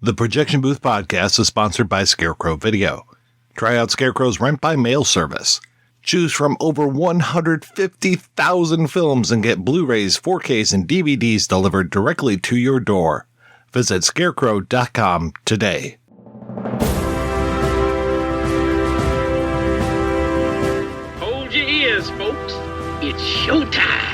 The Projection Booth podcast is sponsored by Scarecrow Video. Try out Scarecrow's rent by mail service. Choose from over 150,000 films and get Blu-rays, 4Ks, and DVDs delivered directly to your door. Visit scarecrow.com today. Hold your ears, folks. It's showtime.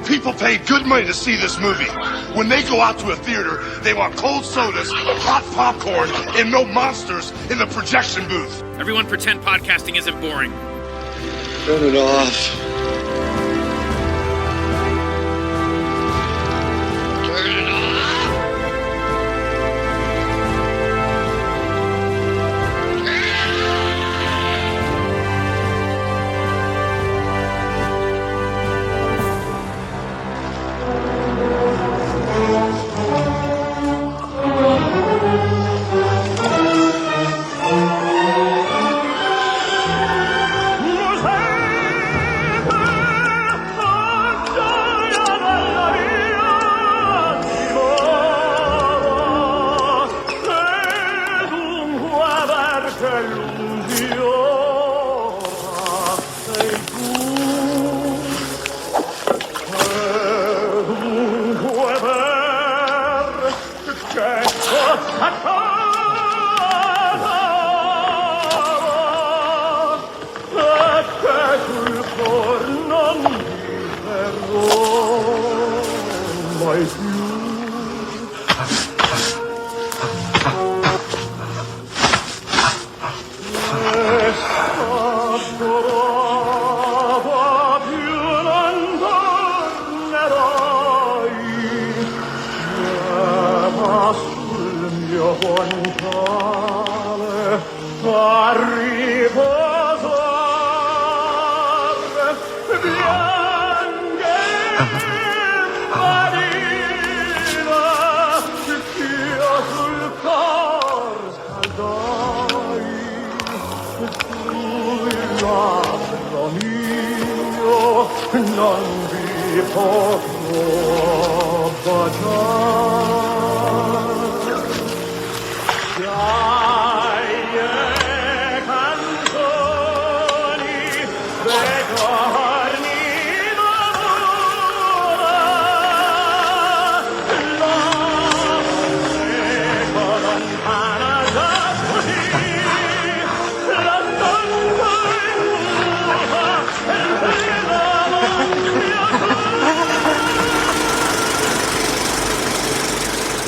People pay good money to see this movie. When they go out to a theater, they want cold sodas, hot popcorn, and no monsters in the projection booth. Everyone pretend podcasting isn't boring. Turn it off. Turn it off.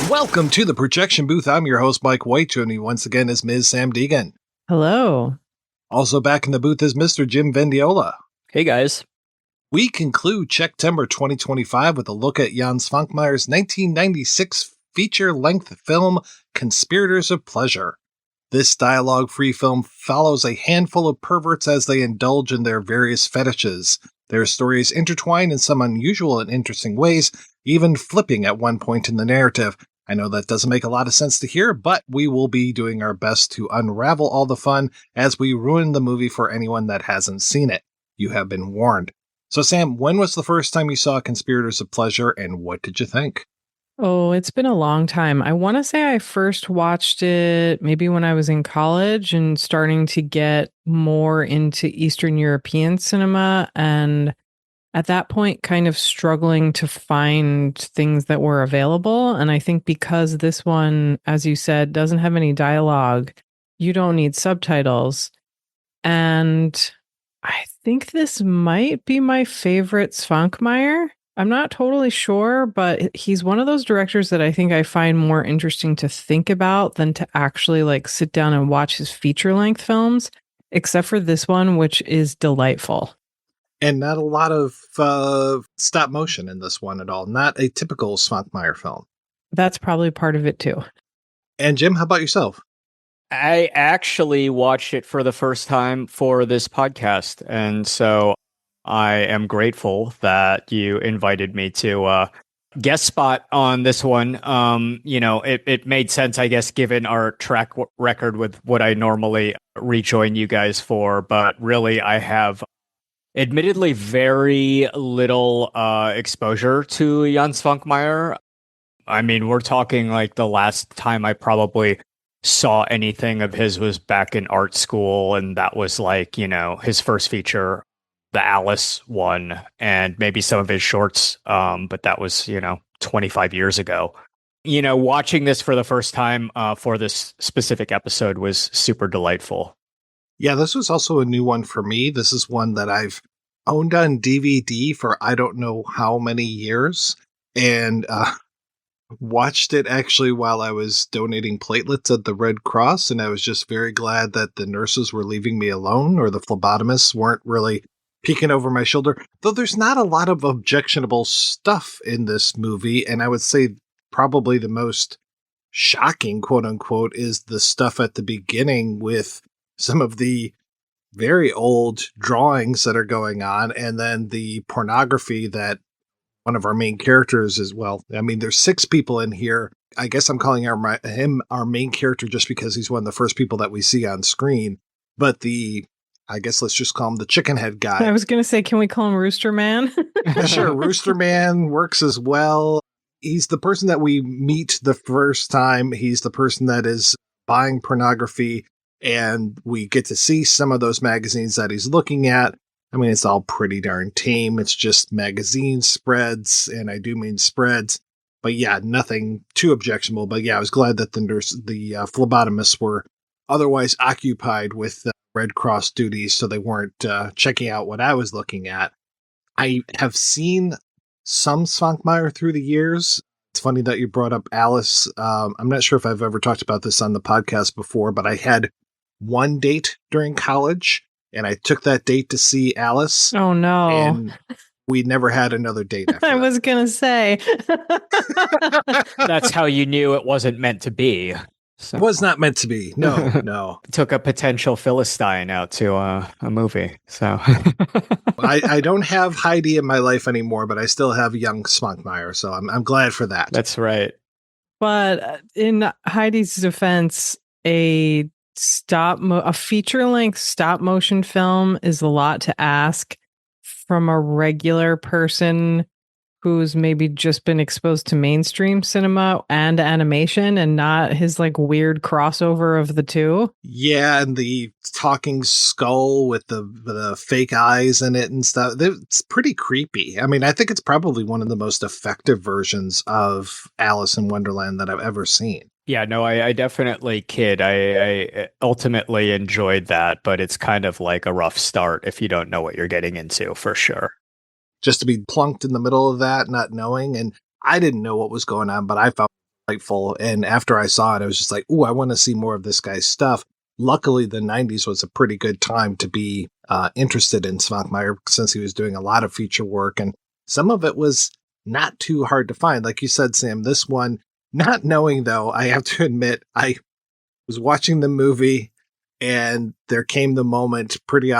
Welcome to the Projection Booth. I'm your host, Mike White. Joining me once again is Ms. Samm Deighan. Hello. Also back in the booth is Mr. Jim Vendiola. Hey, guys. We conclude Czechtember 2025 with a look at Jan Svankmajer's 1996 feature-length film, Conspirators of Pleasure. This dialogue-free film follows a handful of perverts as they indulge in their various fetishes. Their stories intertwine in some unusual and interesting ways, even flipping at one point in the narrative. I know that doesn't make a lot of sense to hear, but we will be doing our best to unravel all the fun as we ruin the movie for anyone that hasn't seen it. You have been warned. So, Sam, when was the first time you saw Conspirators of Pleasure, and what did you think? Oh, it's been a long time. I want to say I first watched it maybe when I was in college and starting to get more into Eastern European cinema, and at that point kind of struggling to find things that were available. And I think because this one, as you said, doesn't have any dialogue, you don't need subtitles. And I think this might be my favorite Švankmajer. I'm not totally sure, but he's one of those directors that I think I find more interesting to think about than to actually like sit down and watch his feature-length films, except for this one, which is delightful. And not a lot of stop motion in this one at all. Not a typical Švankmajer film. That's probably part of it too. And Jim, how about yourself? I actually watched it for the first time for this podcast, and so I am grateful that you invited me to guest spot on this one. It made sense, I guess, given our track record with what I normally rejoin you guys for, but really I have admittedly very little exposure to Jan Svankmajer. I mean, we're talking like the last time I probably saw anything of his was back in art school, and that was like, you know, his first feature, the Alice one, and maybe some of his shorts. But that was, you know, 25 years ago. You know, watching this for the first time for this specific episode was super delightful. Yeah, this was also a new one for me. This is one that I've owned on DVD for I don't know how many years, and watched it actually while I was donating platelets at the Red Cross, and I was just very glad that the nurses were leaving me alone, or the phlebotomists weren't really peeking over my shoulder. Though there's not a lot of objectionable stuff in this movie, and I would say probably the most shocking, quote unquote, is the stuff at the beginning with some of the very old drawings that are going on, and then the pornography that one of our main characters as well. I mean, there's 6 people in here. I guess I'm calling him our main character just because he's one of the first people that we see on screen. But I guess let's just call him the chicken head guy. I was going to say, can we call him Rooster Man? Sure, Rooster Man works as well. He's the person that we meet the first time. He's the person that is buying pornography, and we get to see some of those magazines that he's looking at. I mean, it's all pretty darn tame. It's just magazine spreads, and I do mean spreads. But yeah, nothing too objectionable. But yeah, I was glad that the phlebotomists were otherwise occupied with Red Cross duties, so they weren't checking out what I was looking at. I have seen some Svankmajer through the years. It's funny that you brought up Alice. I'm not sure if I've ever talked about this on the podcast before, but I had one date during college, and I took that date to see Alice. Oh, no. And we never had another date after I that. was going to say. That's how you knew it wasn't meant to be. So. It was not meant to be. No. Took a potential Philistine out to a movie. So I don't have Heidi in my life anymore, but I still have young Švankmajer, so I'm glad for that. That's right. But in Heidi's defense, a feature-length stop-motion film is a lot to ask from a regular person who's maybe just been exposed to mainstream cinema and animation and not his like weird crossover of the two. Yeah, and the talking skull with the fake eyes in it and stuff. It's pretty creepy. I mean, I think it's probably one of the most effective versions of Alice in Wonderland that I've ever seen. Yeah, no, I definitely kid. I ultimately enjoyed that, but it's kind of like a rough start if you don't know what you're getting into, for sure. Just to be plunked in the middle of that, not knowing. And I didn't know what was going on, but I found it delightful. And after I saw it, I was just like, ooh, I want to see more of this guy's stuff. Luckily, the 90s was a pretty good time to be interested in Svankmajer, since he was doing a lot of feature work. And some of it was not too hard to find. Like you said, Sam, this one, not knowing, though, I have to admit, I was watching the movie, and there came the moment early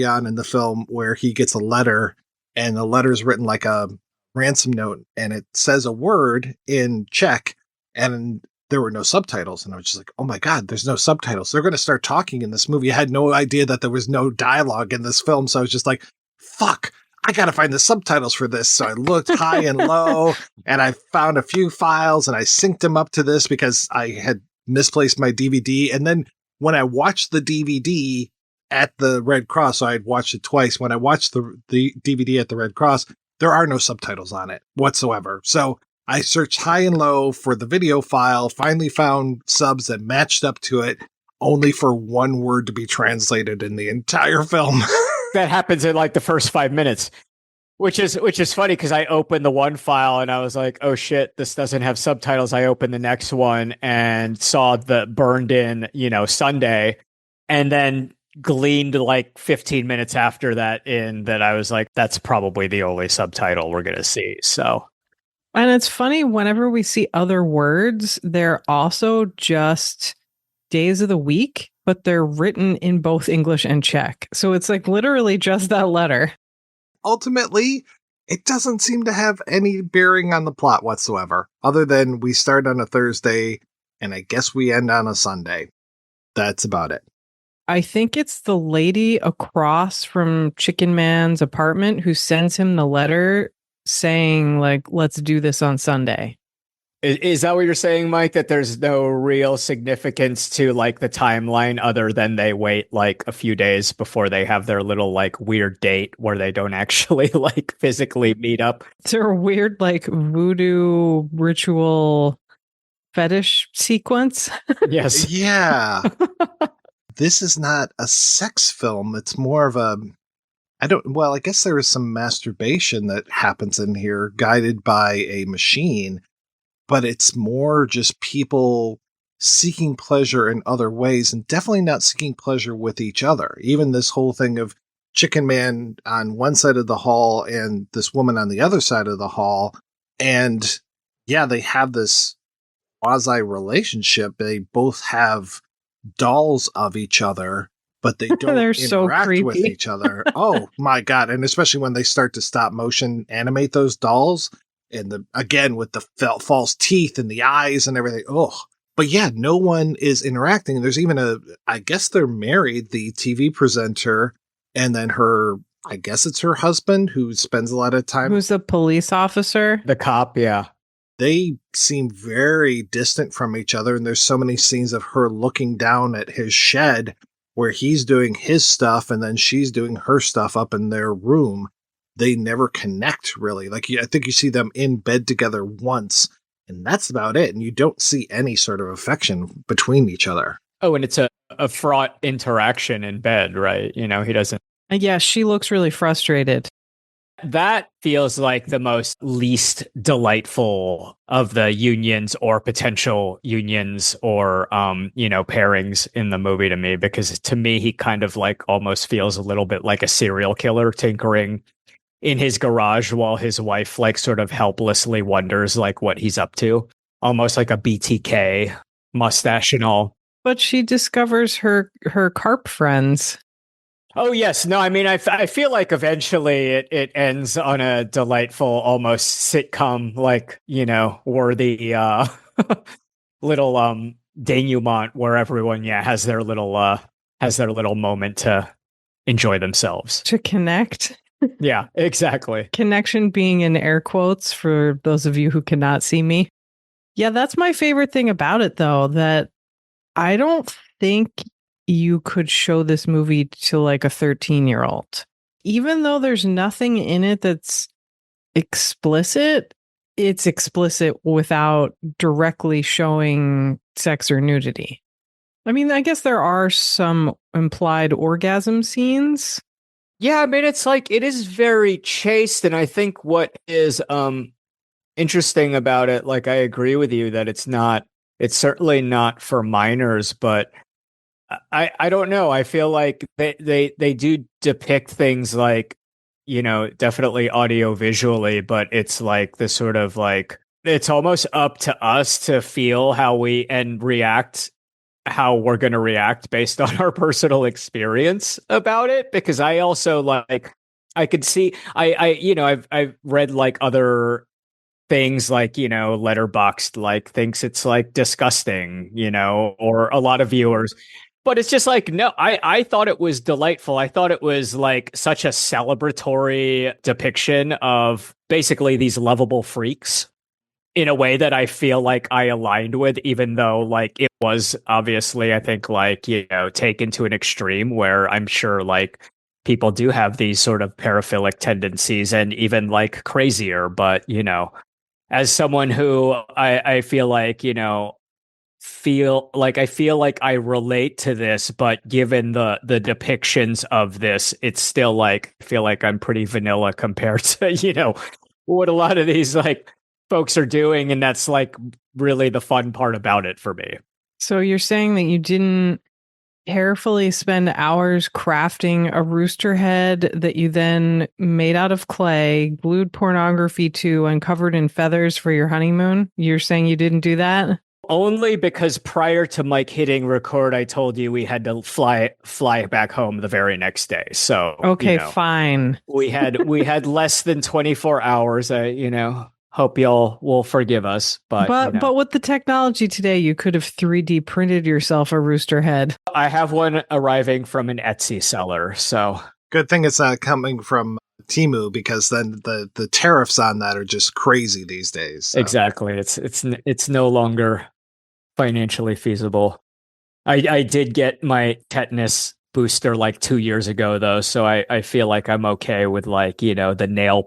on in the film where he gets a letter, and the letter's written like a ransom note, and it says a word in Czech, and there were no subtitles. And I was just like, oh my God, there's no subtitles. They're going to start talking in this movie. I had no idea that there was no dialogue in this film. So I was just like, fuck, I got to find the subtitles for this. So I looked high and low, and I found a few files, and I synced them up to this because I had misplaced my DVD. And then when I watched the DVD at the Red Cross, so I'd watched it twice. When I watched the DVD at the Red Cross, there are no subtitles on it whatsoever. So I searched high and low for the video file, finally found subs that matched up to it, only for one word to be translated in the entire film. That happens in like the first 5 minutes, which is funny because I opened the one file and I was like, oh shit, this doesn't have subtitles. I opened the next one and saw the burned in, Sunday, and then gleaned like 15 minutes after that I was like, that's probably the only subtitle we're going to see. So. And it's funny, whenever we see other words, they're also just days of the week, but they're written in both English and Czech. So it's like literally just that letter. Ultimately, it doesn't seem to have any bearing on the plot whatsoever, other than we start on a Thursday and I guess we end on a Sunday. That's about it. I think it's the lady across from Chicken Man's apartment who sends him the letter saying, like, let's do this on Sunday. Is that what you're saying, Mike? That there's no real significance to like the timeline other than they wait like a few days before they have their little like weird date where they don't actually like physically meet up? Is there a weird like voodoo ritual fetish sequence? Yes. Yeah. This is not a sex film. It's more of a, I guess there is some masturbation that happens in here guided by a machine, but it's more just people seeking pleasure in other ways and definitely not seeking pleasure with each other. Even this whole thing of Chicken Man on one side of the hall and this woman on the other side of the hall. And yeah, they have this quasi relationship. They both have dolls of each other, but they don't They're so interact with creepy. each other. Oh my God. And especially when they start to stop motion animate those dolls and again with the false teeth and the eyes and everything. Oh, but yeah, no one is interacting. There's even I guess they're married, the TV presenter, and then I guess it's her husband who spends a lot of time. Who's the police officer? The cop, yeah. They seem very distant from each other, and there's so many scenes of her looking down at his shed where he's doing his stuff and then she's doing her stuff up in their room. They never connect, really. Like, I think you see them in bed together once, and that's about it. And you don't see any sort of affection between each other. Oh, and it's a fraught interaction in bed, right? You know, he doesn't. Yeah, she looks really frustrated. That feels like the most least delightful of the unions or potential unions or, pairings in the movie to me, because to me, he kind of like almost feels a little bit like a serial killer tinkering in his garage while his wife like sort of helplessly wonders like what he's up to, almost like a BTK mustache and all. But she discovers her carp friends. Oh, yes. No, I mean, I feel like eventually it ends on a delightful, almost sitcom, like, worthy little denouement where everyone, has their little moment to enjoy themselves. To connect. Yeah, exactly. Connection being in air quotes for those of you who cannot see me. Yeah, that's my favorite thing about it, though, that I don't think you could show this movie to like a 13-year-old. Even though there's nothing in it that's explicit, it's explicit without directly showing sex or nudity. I mean, I guess there are some implied orgasm scenes. Yeah, I mean, it's like, it is very chaste, and I think what is interesting about it, like, I agree with you that it's certainly not for minors, but I don't know. I feel like they do depict things like, definitely audio visually, but it's like the sort of like, it's almost up to us to feel how we're going to react based on our personal experience about it. Because I also like, I could see, I've read like other things like, Letterboxd like thinks it's like disgusting, or a lot of viewers. But it's just like, no, I thought it was delightful. I thought it was like such a celebratory depiction of basically these lovable freaks in a way that I feel like I aligned with, even though like it was obviously, I think, like, taken to an extreme where I'm sure like people do have these sort of paraphilic tendencies and even like crazier. But, as someone who I feel like, I feel like I relate to this, but given the depictions of this, it's still like, I feel like I'm pretty vanilla compared to, what a lot of these like folks are doing. And that's like really the fun part about it for me. So you're saying that you didn't carefully spend hours crafting a rooster head that you then made out of clay, glued pornography to, and covered in feathers for your honeymoon? You're saying you didn't do that? Only because prior to Mike hitting record, I told you we had to fly back home the very next day. So okay, fine. We had less than 24 hours. Hope y'all will forgive us. But with the technology today, you could have 3D printed yourself a rooster head. I have one arriving from an Etsy seller. So good thing it's not coming from Temu, because then the tariffs on that are just crazy these days. So. Exactly. It's no longer financially feasible. I did get my tetanus booster like 2 years ago though, so I feel like I'm okay with like, you know, the nail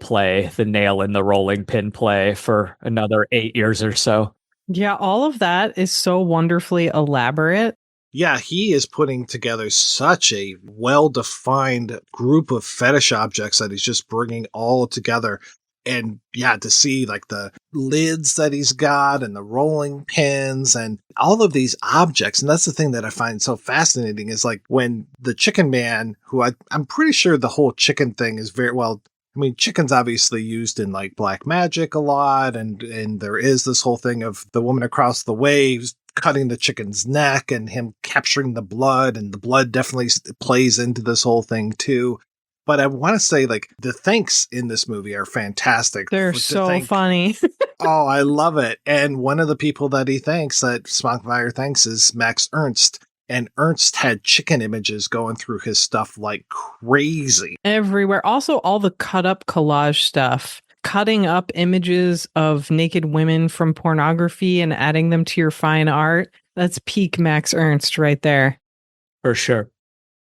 in the rolling pin play for another 8 years or so. Yeah, all of that is so wonderfully elaborate. Yeah, he is putting together such a well-defined group of fetish objects that he's just bringing all together. And yeah, to see like the lids that he's got and the rolling pins and all of these objects. And that's the thing that I find so fascinating is like when the chicken man, who I'm pretty sure the whole chicken thing is very well. I mean, chicken's obviously used in like black magic a lot. And there is this whole thing of the woman across the way who's cutting the chicken's neck and him capturing the blood. And the blood definitely plays into this whole thing too. But I want to say, like, the thanks in this movie are fantastic. They're so funny. Oh, I love it. And one of the people that he thanks, that Švankmajer thanks, is Max Ernst. And Ernst had chicken images going through his stuff like crazy. Everywhere. Also, all the cut up collage stuff. Cutting up images of naked women from pornography and adding them to your fine art. That's peak Max Ernst right there. For sure.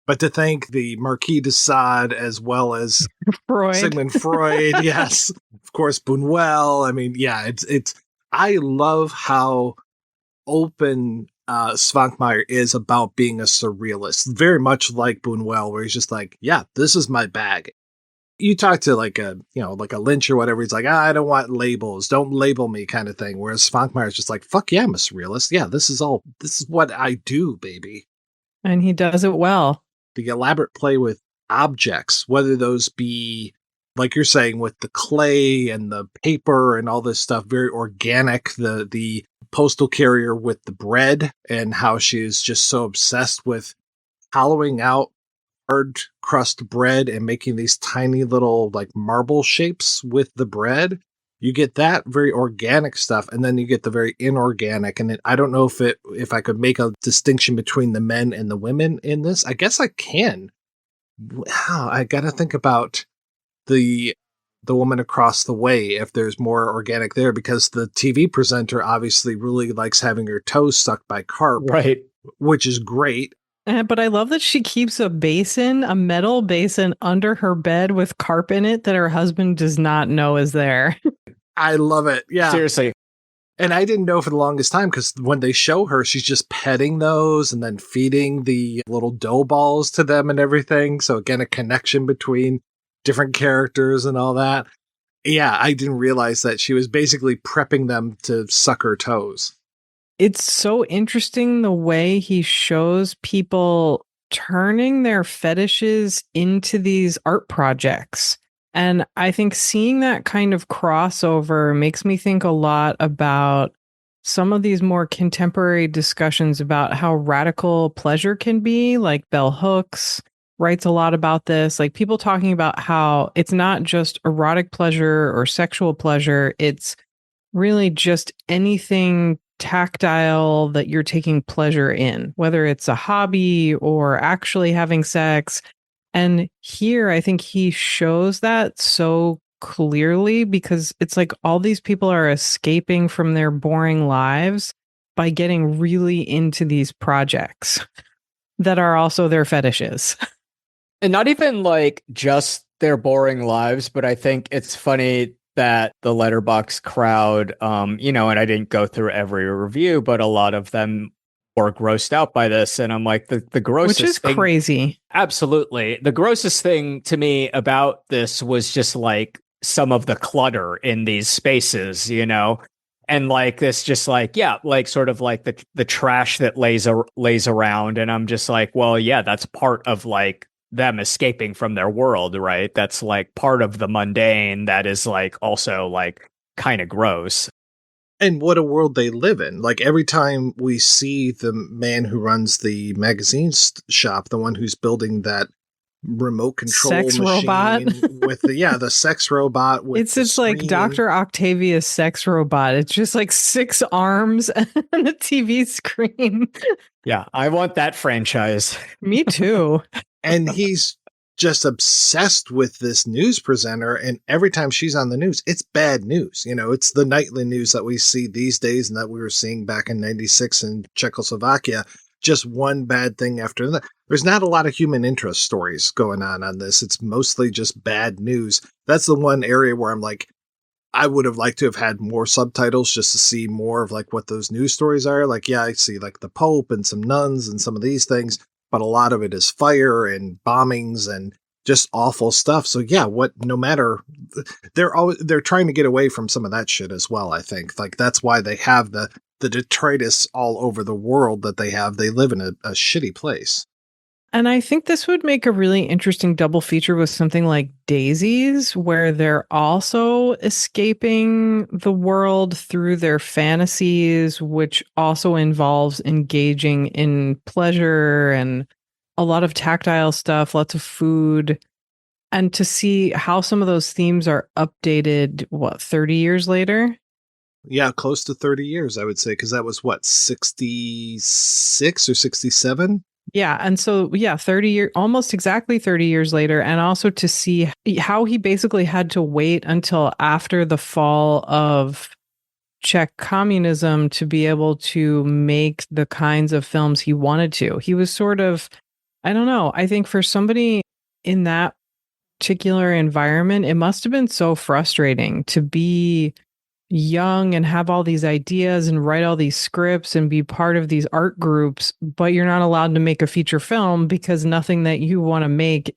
But to thank the Marquis de Sade as well as Freud. Sigmund Freud, yes, of course, Buñuel. I mean, yeah, it's. I love how open Švankmajer is about being a surrealist, very much like Buñuel, where he's just like, yeah, this is my bag. You talk to like a Lynch or whatever, he's like, I don't want labels, don't label me kind of thing. Whereas Švankmajer is just like, fuck yeah, I'm a surrealist. Yeah, this is what I do, baby. And he does it well. The elaborate play with objects, whether those be, like you're saying, with the clay and the paper and all this stuff, very organic. The postal carrier with the bread and how she is just so obsessed with hollowing out hard crust bread and making these tiny little like marble shapes with the bread. You get that very organic stuff, and then you get the very inorganic. And I don't know if I could make a distinction between the men and the women in this. I guess I can. Wow, I got to think about the woman across the way if there's more organic there, because the TV presenter obviously really likes having her toes sucked by carp, right? Which is great. But I love that she keeps a metal basin under her bed with carp in it that her husband does not know is there. I love it. Yeah. Seriously. And I didn't know for the longest time, because when they show her, she's just petting those and then feeding the little dough balls to them and everything. So again, a connection between different characters and all that. Yeah, I didn't realize that she was basically prepping them to suck her toes. It's so interesting the way he shows people turning their fetishes into these art projects. And I think seeing that kind of crossover makes me think a lot about some of these more contemporary discussions about how radical pleasure can be. Like Bell Hooks writes a lot about this, like people talking about how it's not just erotic pleasure or sexual pleasure. It's really just anything tactile that you're taking pleasure in, whether it's a hobby or actually having sex. And here, I think he shows that so clearly, because it's like all these people are escaping from their boring lives by getting really into these projects that are also their fetishes. And not even like just their boring lives, but I think it's funny that the Letterboxd crowd, and I didn't go through every review, but a lot of them were grossed out by this. And I'm like, the grossest Which is thing, crazy. Absolutely. The grossest thing to me about this was just like some of the clutter in these spaces, and like this, just like, yeah, like sort of like the trash that lays around. And I'm just like, well, yeah, that's part of like them escaping from their world, right? That's like part of the mundane that is like also like kind of gross. And what a world they live in. Like every time we see the man who runs the magazine shop, the one who's building that remote control sex machine robot with the sex robot. With it's like Dr. Octavia's sex robot. It's just like 6 arms and a TV screen. Yeah, I want that franchise. Me too. And he's just obsessed with this news presenter, and every time she's on the news, it's bad news. It's the nightly news that we see these days and that we were seeing back in 96 in Czechoslovakia. Just one bad thing after another. There's not a lot of human interest stories going on this. It's mostly just bad news. That's the one area where I'm like, I would have liked to have had more subtitles just to see more of like what those news stories are. Like, yeah, I see like the Pope and some nuns and some of these things, but a lot of it is fire and bombings and just awful stuff. So yeah, no matter, they're trying to get away from some of that shit as well. I think like that's why they have the detritus all over the world that they have. They live in a shitty place. And I think this would make a really interesting double feature with something like Daisies, where they're also escaping the world through their fantasies, which also involves engaging in pleasure and a lot of tactile stuff, lots of food. And to see how some of those themes are updated, 30 years later? Yeah, close to 30 years, I would say, because that was 66 or 67? Yeah. And so, 30 years, almost exactly 30 years later. And also to see how he basically had to wait until after the fall of Czech communism to be able to make the kinds of films he wanted to. He was sort of, I don't know, I think for somebody in that particular environment, it must have been so frustrating to be young and have all these ideas and write all these scripts and be part of these art groups, but you're not allowed to make a feature film because nothing that you want to make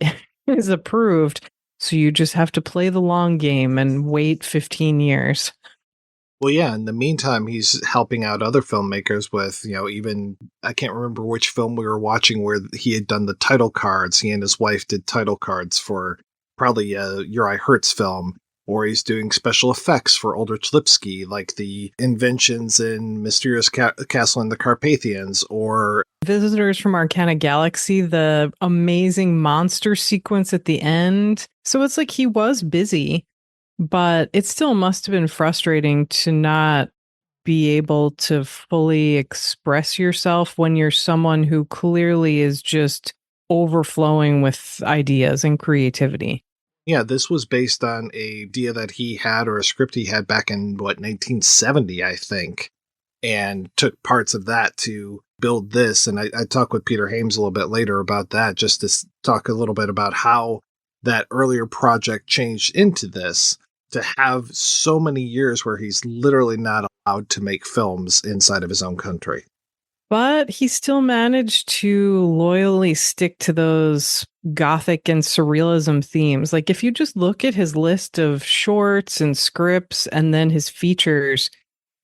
is approved. So you just have to play the long game and wait 15 years. Well, yeah, in the meantime, he's helping out other filmmakers with, even, I can't remember which film we were watching where he had done the title cards. He and his wife did title cards for probably a Uri Hertz film. Or he's doing special effects for Aldrich Lipsky, like the inventions in Mysterious Castle in the Carpathians, or Visitors from Arcana Galaxy, the amazing monster sequence at the end. So it's like he was busy, but it still must have been frustrating to not be able to fully express yourself when you're someone who clearly is just overflowing with ideas and creativity. Yeah, this was based on a idea that he had, or a script he had back in, 1970, I think, and took parts of that to build this. And I talked with Peter Hames a little bit later about that, just to talk a little bit about how that earlier project changed into this, to have so many years where he's literally not allowed to make films inside of his own country. But he still managed to loyally stick to those Gothic and surrealism themes. Like if you just look at his list of shorts and scripts and then his features,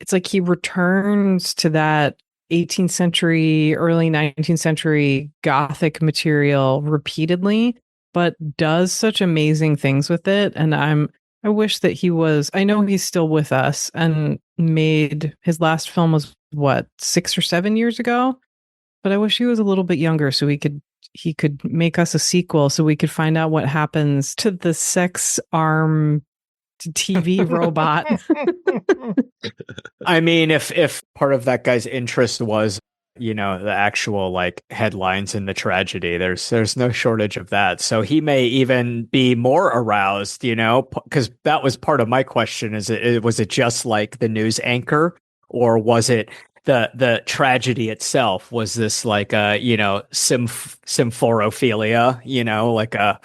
it's like he returns to that 18th century, early 19th century Gothic material repeatedly, but does such amazing things with it. And I wish that I know he's still with us and made his last film was 6 or 7 years ago, but I wish he was a little bit younger so he could make us a sequel so we could find out what happens to the sex arm TV robot. I mean, if part of that guy's interest was, the actual like headlines and the tragedy, there's no shortage of that. So he may even be more aroused, because that was part of my question. Was it just like the news anchor? Or was it the tragedy itself? Was this like a, symphorophilia, like a...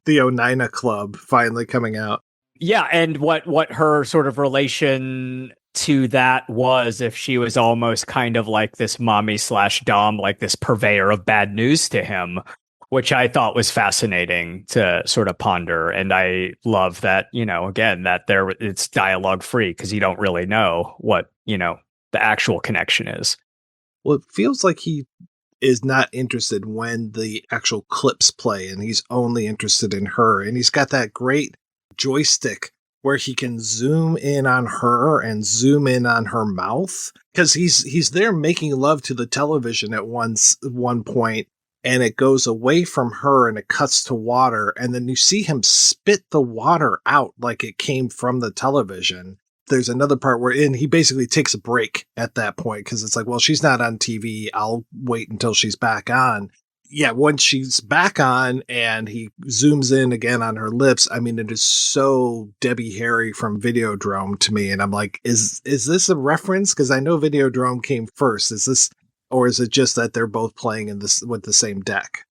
The Oneida Club finally coming out. Yeah, and what her sort of relation to that was, if she was almost kind of like this mommy/dom, like this purveyor of bad news to him, which I thought was fascinating to sort of ponder. And I love that, again, that it's dialogue free because you don't really know what, the actual connection is. Well, it feels like he is not interested when the actual clips play, and he's only interested in her. And he's got that great joystick where he can zoom in on her and zoom in on her mouth, because he's there making love to the television at one point, and it goes away from her and it cuts to water, and then you see him spit the water out like it came from the television. There's another part where he basically takes a break at that point because it's like, well, she's not on TV. I'll wait until she's back on. yeah, when she's back on and he zooms in again on her lips, I mean, it is so Debbie Harry from Videodrome to me. And I'm like, is this a reference? Because I know Videodrome came first. Is this, or is it just that they're both playing in this with the same deck?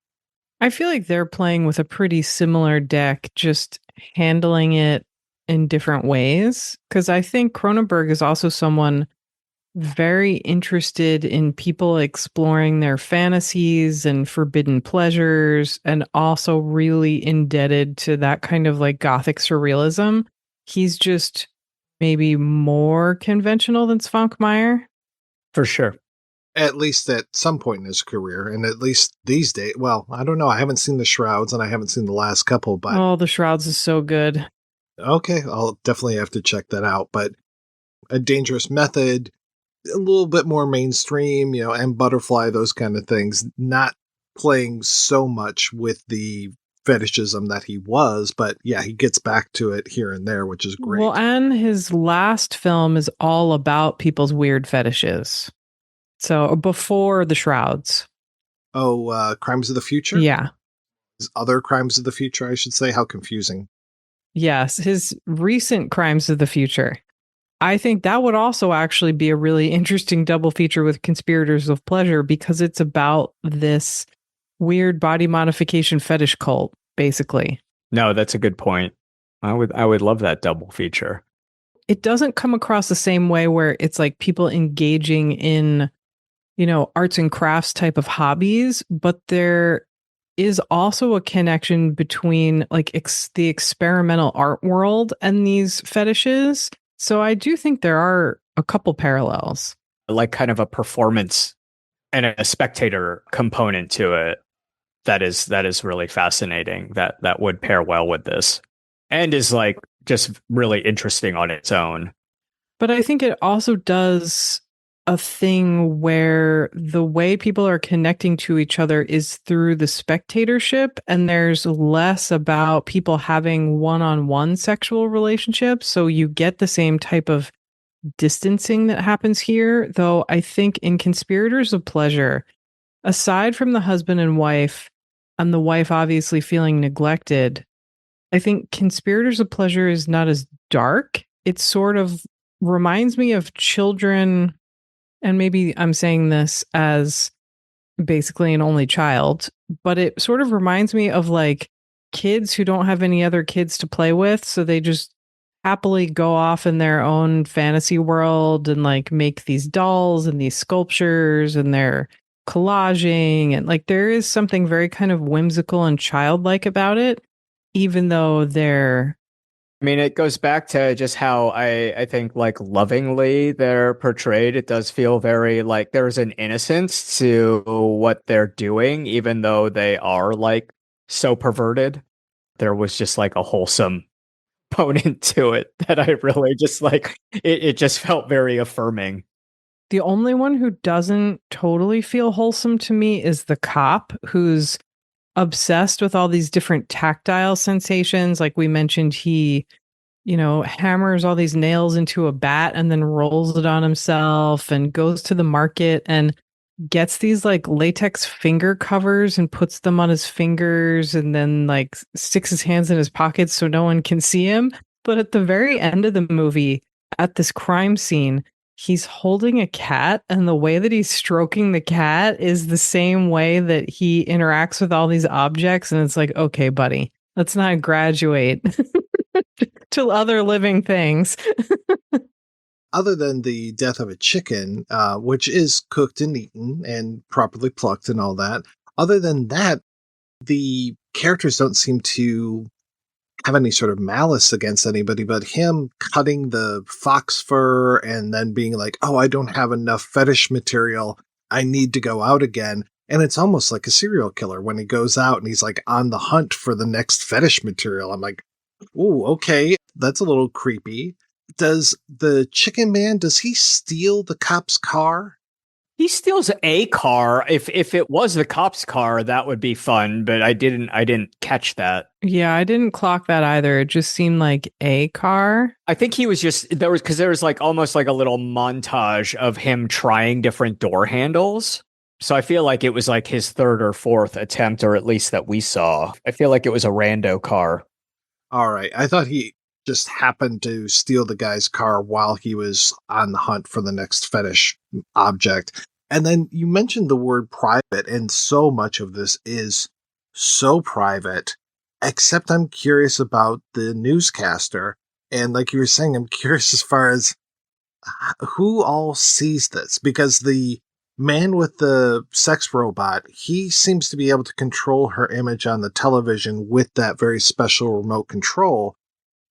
I feel like they're playing with a pretty similar deck, just handling it in different ways. Because I think Cronenberg is also someone very interested in people exploring their fantasies and forbidden pleasures, and also really indebted to that kind of like gothic surrealism. He's just maybe more conventional than Svankmajer. For sure. At least at some point in his career, and at least these days. Well, I don't know. I haven't seen The Shrouds, and I haven't seen the last couple, but... Oh, The Shrouds is so good. Okay, I'll definitely have to check that out. But A Dangerous Method, a little bit more mainstream, and Butterfly, those kind of things, not playing so much with the fetishism that he was, but yeah, he gets back to it here and there, which is great. Well, and his last film is all about people's weird fetishes. So before The Shrouds. Oh, Crimes of the Future? Yeah. Other Crimes of the Future, I should say. How confusing. Yes, his recent Crimes of the Future. I think that would also actually be a really interesting double feature with Conspirators of Pleasure, because it's about this weird body modification fetish cult, basically. No, that's a good point. I would love that double feature. It doesn't come across the same way where it's like people engaging in, arts and crafts type of hobbies, but there is also a connection between like the experimental art world and these fetishes. So I do think there are a couple parallels. Like kind of a performance and a spectator component to it that is really fascinating. That would pair well with this. And is like just really interesting on its own. But I think it also does a thing where the way people are connecting to each other is through the spectatorship, and there's less about people having one-on-one sexual relationships. So you get the same type of distancing that happens here, though I think in Conspirators of Pleasure, aside from the husband and wife, and the wife obviously feeling neglected, I think Conspirators of Pleasure is not as dark. It sort of reminds me of children, and maybe I'm saying this as basically an only child, but it sort of reminds me of like kids who don't have any other kids to play with, so they just happily go off in their own fantasy world and like make these dolls and these sculptures, and they're collaging, and like there is something very kind of whimsical and childlike about it, even though they're... I mean, it goes back to just how I think like lovingly they're portrayed. It does feel very like there's an innocence to what they're doing, even though they are like so perverted. There was just like a wholesome component to it that I really just like, it just felt very affirming. The only one who doesn't totally feel wholesome to me is the cop, who's obsessed with all these different tactile sensations. Like we mentioned, he, hammers all these nails into a bat and then rolls it on himself, and goes to the market and gets these like latex finger covers and puts them on his fingers, and then like sticks his hands in his pockets so no one can see him. But at the very end of the movie, at this crime scene, he's holding a cat, and the way that he's stroking the cat is the same way that he interacts with all these objects. And it's like, okay, buddy, let's not graduate to other living things. Other than the death of a chicken, which is cooked and eaten and properly plucked and all that, other than that, the characters don't seem to have any sort of malice against anybody, but him cutting the fox fur and then being like, oh, I don't have enough fetish material, I need to go out again. And it's almost like a serial killer when he goes out and he's like on the hunt for the next fetish material. I'm like, ooh, okay, that's a little creepy. Does the chicken man, does he steal the cop's car? He steals a car. If it was the cop's car, that would be fun, but I didn't catch that. Yeah, I didn't clock that either. It just seemed like a car. I think he was just there was like almost like a little montage of him trying different door handles. So I feel like it was like his third or fourth attempt, or at least that we saw. I feel like it was a rando car. All right. I thought he just happened to steal the guy's car while he was on the hunt for the next fetish object. And then you mentioned the word private, and so much of this is so private, except I'm curious about the newscaster. And like you were saying, I'm curious as far as who all sees this, because the man with the sex robot, he seems to be able to control her image on the television with that very special remote control.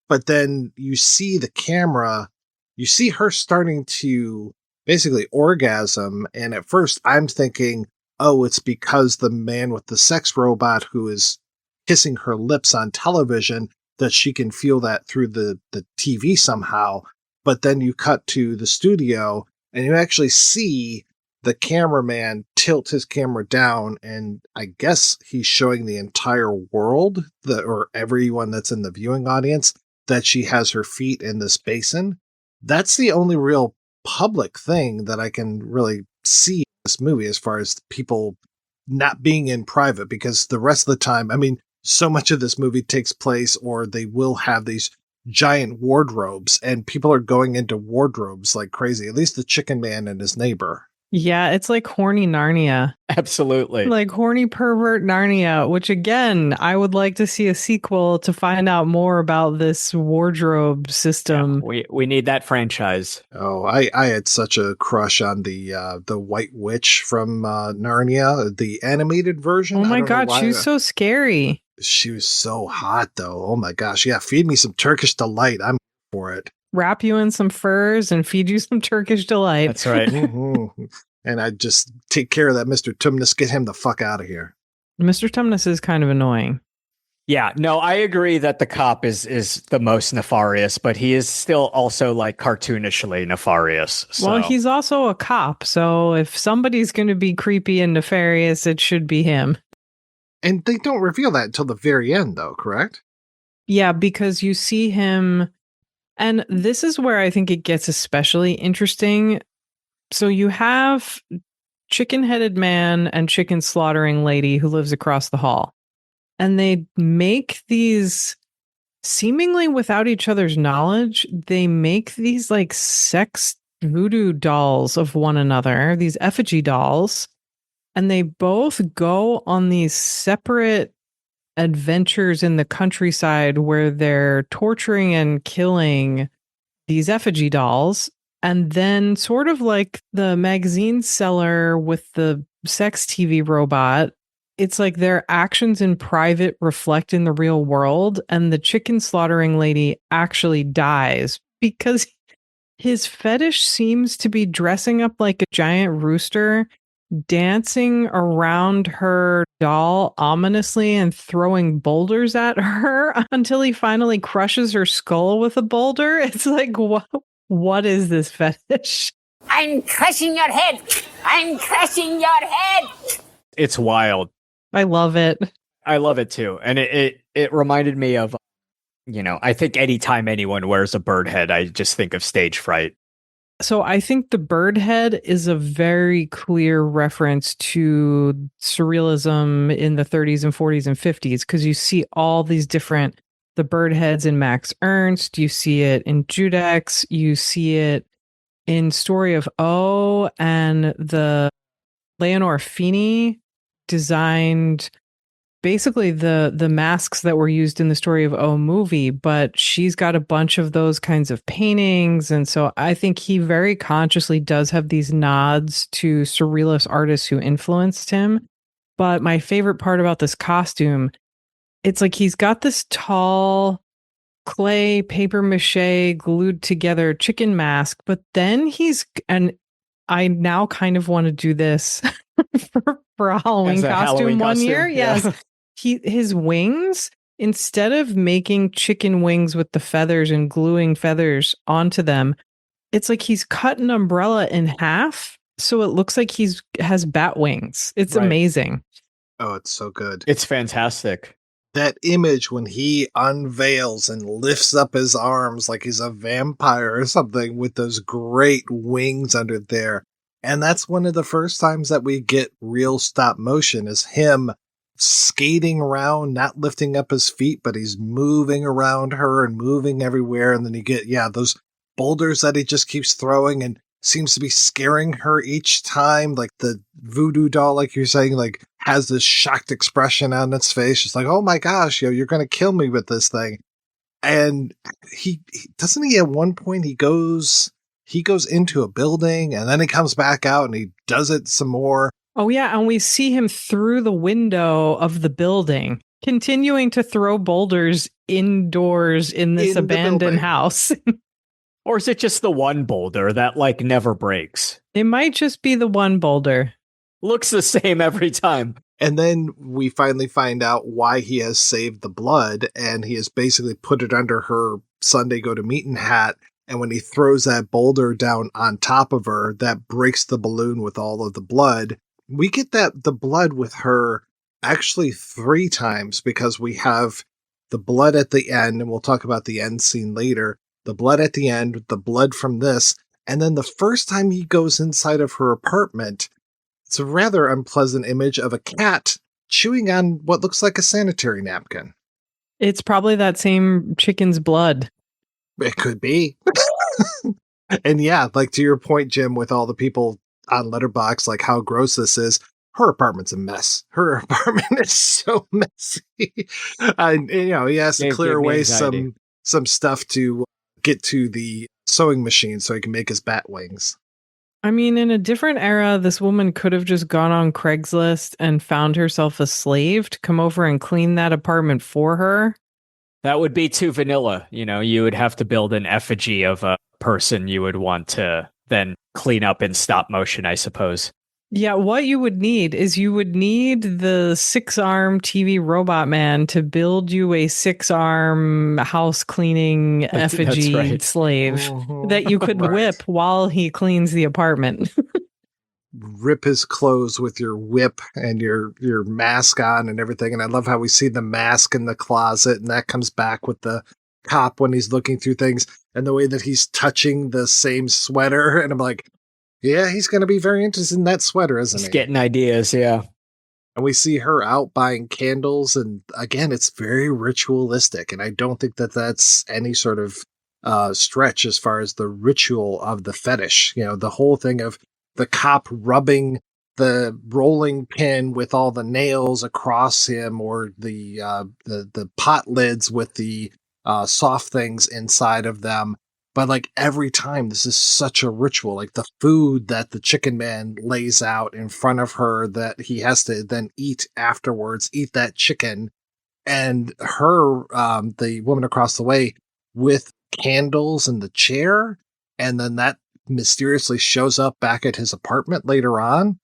But then you see the camera, you see her starting to basically orgasm. And at first I'm thinking, oh, it's because the man with the sex robot who is kissing her lips on television, that she can feel that through the TV somehow. But then you cut to the studio and you actually see the cameraman tilt his camera down, and I guess he's showing the entire world, or everyone that's in the viewing audience, that she has her feet in this basin. That's the only real public thing that I can really see in this movie as far as people not being in private, because the rest of the time, I mean, so much of this movie takes place, or they will have these giant wardrobes, and people are going into wardrobes like crazy, at least the chicken man and his neighbor. Yeah, it's like horny Narnia. Absolutely. Like horny pervert Narnia, which again, I would like to see a sequel to find out more about this wardrobe system. Yeah, we need that franchise. Oh, I had such a crush on the White Witch from Narnia, the animated version. Oh my God, she was so scary. She was so hot, though. Oh my gosh. Yeah, feed me some Turkish delight. I'm for it. Wrap you in some furs and feed you some Turkish delight. That's right. Mm-hmm. And I'd just take care of that Mr. Tumnus, get him the fuck out of here. Mr. Tumnus is kind of annoying. Yeah, no, I agree that the cop is the most nefarious, but he is still also like cartoonishly nefarious. So. Well, he's also a cop, so if somebody's going to be creepy and nefarious, it should be him. And they don't reveal that until the very end, though, correct? Yeah, because you see him, and this is where I think it gets especially interesting. So you have chicken-headed man and chicken slaughtering lady who lives across the hall. And they make these, seemingly without each other's knowledge, they make these like sex voodoo dolls of one another, these effigy dolls. And they both go on these separate adventures in the countryside where they're torturing and killing these effigy dolls. And then sort of like the magazine seller with the sex TV robot, it's like their actions in private reflect in the real world. And the chicken slaughtering lady actually dies because his fetish seems to be dressing up like a giant rooster, dancing around her doll ominously and throwing boulders at her until he finally crushes her skull with a boulder. It's like, what is this fetish? I'm crushing your head. I'm crushing your head. It's wild. I love it. I love it too. And it reminded me of, I think anytime anyone wears a bird head, I just think of stage fright. So I think the bird head is a very clear reference to surrealism in the 30s and 40s and 50s, because you see all these different, the bird heads in Max Ernst, you see it in Judex, you see it in Story of O, and the Leonore Feeney designed basically the masks that were used in the Story of O movie, but she's got a bunch of those kinds of paintings. And so I think he very consciously does have these nods to surrealist artists who influenced him. But my favorite part about this costume, it's like he's got this tall clay papier-mâché glued together chicken mask, but then and I now kind of want to do this for a Halloween costume one year. Yeah. Yes. His wings, instead of making chicken wings with the feathers and gluing feathers onto them, it's like he's cut an umbrella in half, so it looks like has bat wings. It's amazing. Oh, it's so good. It's fantastic. That image when he unveils and lifts up his arms like he's a vampire or something with those great wings under there. And that's one of the first times that we get real stop motion is him skating around, not lifting up his feet, but he's moving around her and moving everywhere. And then you get, those boulders that he just keeps throwing and seems to be scaring her each time. Like the voodoo doll, like you're saying, like has this shocked expression on its face. It's like, oh my gosh, you're going to kill me with this thing. And he doesn't he at one point he goes into a building and then he comes back out and he does it some more. Oh, yeah. And we see him through the window of the building, continuing to throw boulders indoors in this abandoned house. Or is it just the one boulder that like never breaks? It might just be the one boulder. Looks the same every time. And then we finally find out why he has saved the blood, and he has basically put it under her Sunday go to meeting hat. And when he throws that boulder down on top of her, that breaks the balloon with all of the blood. We get the blood with her actually 3 times, because we have the blood at the end, and we'll talk about the end scene later. The blood at the end, the blood from this, and then the first time he goes inside of her apartment, it's a rather unpleasant image of a cat chewing on what looks like a sanitary napkin. It's probably that same chicken's blood. It could be. And yeah, like to your point, Jim, with all the people on Letterboxd, like how gross this is. Her apartment's a mess. Her apartment is so messy. And he has to clear away some stuff to get to the sewing machine so he can make his bat wings. I mean, in a different era, this woman could have just gone on Craigslist and found herself a slave to come over and clean that apartment for her. That would be too vanilla. You would have to build an effigy of a person you would want to then clean up in stop motion, I suppose. Yeah, what you would need is the 6-arm TV robot man to build you a 6-arm house cleaning effigy slave that you could whip while he cleans the apartment. Rip his clothes with your whip and your mask on and everything. And I love how we see the mask in the closet, and that comes back with the cop when he's looking through things, and the way that he's touching the same sweater. And I'm like, yeah, he's going to be very interested in that sweater, isn't he? He's getting ideas, yeah. And we see her out buying candles, and again, it's very ritualistic. And I don't think that that's any sort of stretch as far as the ritual of the fetish. The whole thing of the cop rubbing the rolling pin with all the nails across him, or the pot lids with the soft things inside of them. But like every time, this is such a ritual. Like the food that the chicken man lays out in front of her that he has to then eat afterwards, eat that chicken. And her, the woman across the way, with candles in the chair. And then that mysteriously shows up back at his apartment later on.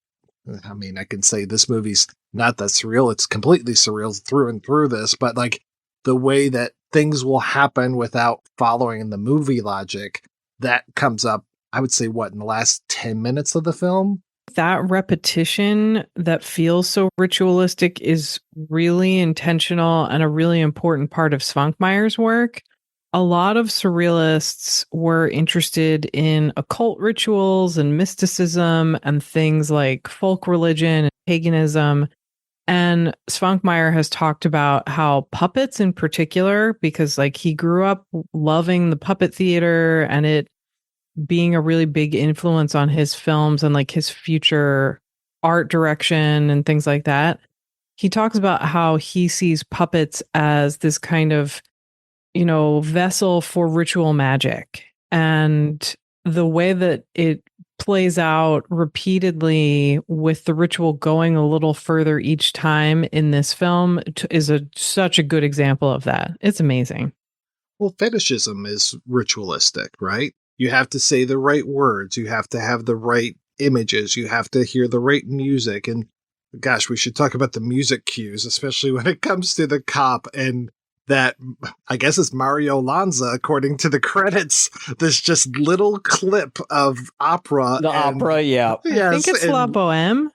I mean, I can say this movie's not that surreal. It's completely surreal through and through this. But like the way that things will happen without following the movie logic, that comes up, I would say, in the last 10 minutes of the film? That repetition that feels so ritualistic is really intentional and a really important part of Svankmajer's work. A lot of surrealists were interested in occult rituals and mysticism and things like folk religion and paganism. And Švankmajer has talked about how puppets in particular, because like he grew up loving the puppet theater and it being a really big influence on his films and like his future art direction and things like that. He talks about how he sees puppets as this kind of, vessel for ritual magic. And the way that it plays out repeatedly with the ritual going a little further each time in this film is such a good example of that. It's amazing. Well, fetishism is ritualistic, right? You have to say the right words. You have to have the right images. You have to hear the right music. And gosh, we should talk about the music cues, especially when it comes to the cop and that, I guess it's Mario Lanza, according to the credits, this just little clip of opera. Opera, yeah. I think it's La Boheme.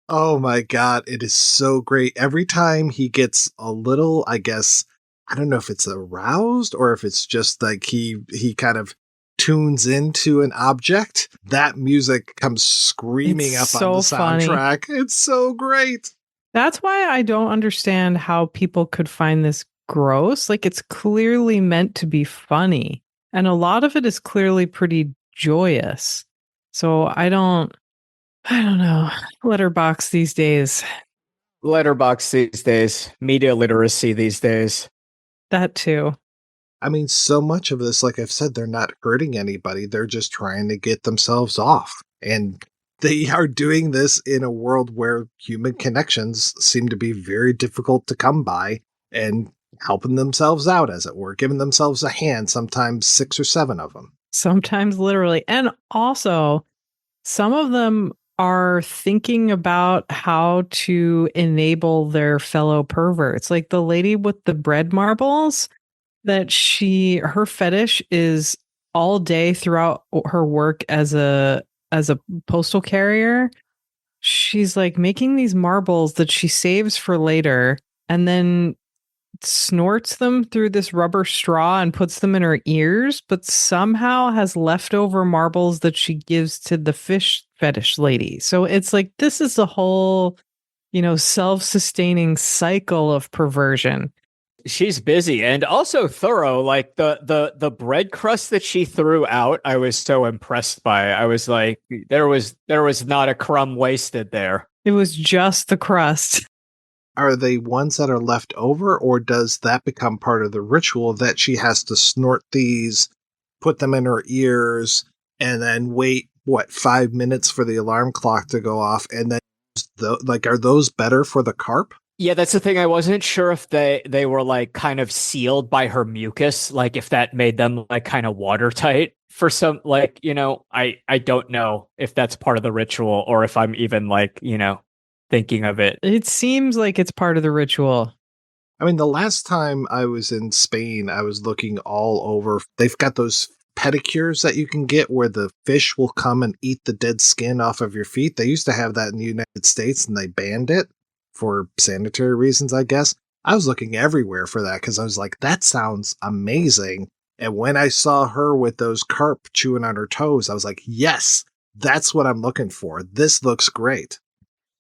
Oh my God, it is so great. Every time he gets a little, I guess, I don't know if it's aroused or if it's just like he kind of tunes into an object, that music comes screaming It's up on the so funny. soundtrack. It's so great. That's why I don't understand how people could find this gross. Like, it's clearly meant to be funny. And a lot of it is clearly pretty joyous. So I don't know. Letterbox these days. Letterbox these days, media literacy these days. That too. I mean, so much of this, like I've said, they're not hurting anybody. They're just trying to get themselves off. And they are doing this in a world where human connections seem to be very difficult to come by, and helping themselves out, as it were, giving themselves a hand, sometimes 6 or 7 of them. Sometimes literally. And also, some of them are thinking about how to enable their fellow perverts. Like the lady with the bread marbles, that her fetish is all day throughout her work as a postal carrier. She's like making these marbles that she saves for later and then snorts them through this rubber straw and puts them in her ears, but somehow has leftover marbles that she gives to the fish fetish lady. So it's like, this is a whole, self-sustaining cycle of perversion. She's busy and also thorough. Like the bread crust that she threw out, I was so impressed by. I was like, there was not a crumb wasted there. It was just the crust. Are they ones that are left over, or does that become part of the ritual that she has to snort these, put them in her ears, and then wait, 5 minutes for the alarm clock to go off, and then are those better for the carp? Yeah, that's the thing. I wasn't sure if they were like kind of sealed by her mucus, like if that made them like kind of watertight for some, like, I don't know if that's part of the ritual or if I'm even like, thinking of it. It seems like it's part of the ritual. I mean, the last time I was in Spain, I was looking all over. They've got those pedicures that you can get where the fish will come and eat the dead skin off of your feet. They used to have that in the United States and they banned it for sanitary reasons, I guess. I was looking everywhere for that because I was like, that sounds amazing. And when I saw her with those carp chewing on her toes, I was like, yes, that's what I'm looking for. This looks great.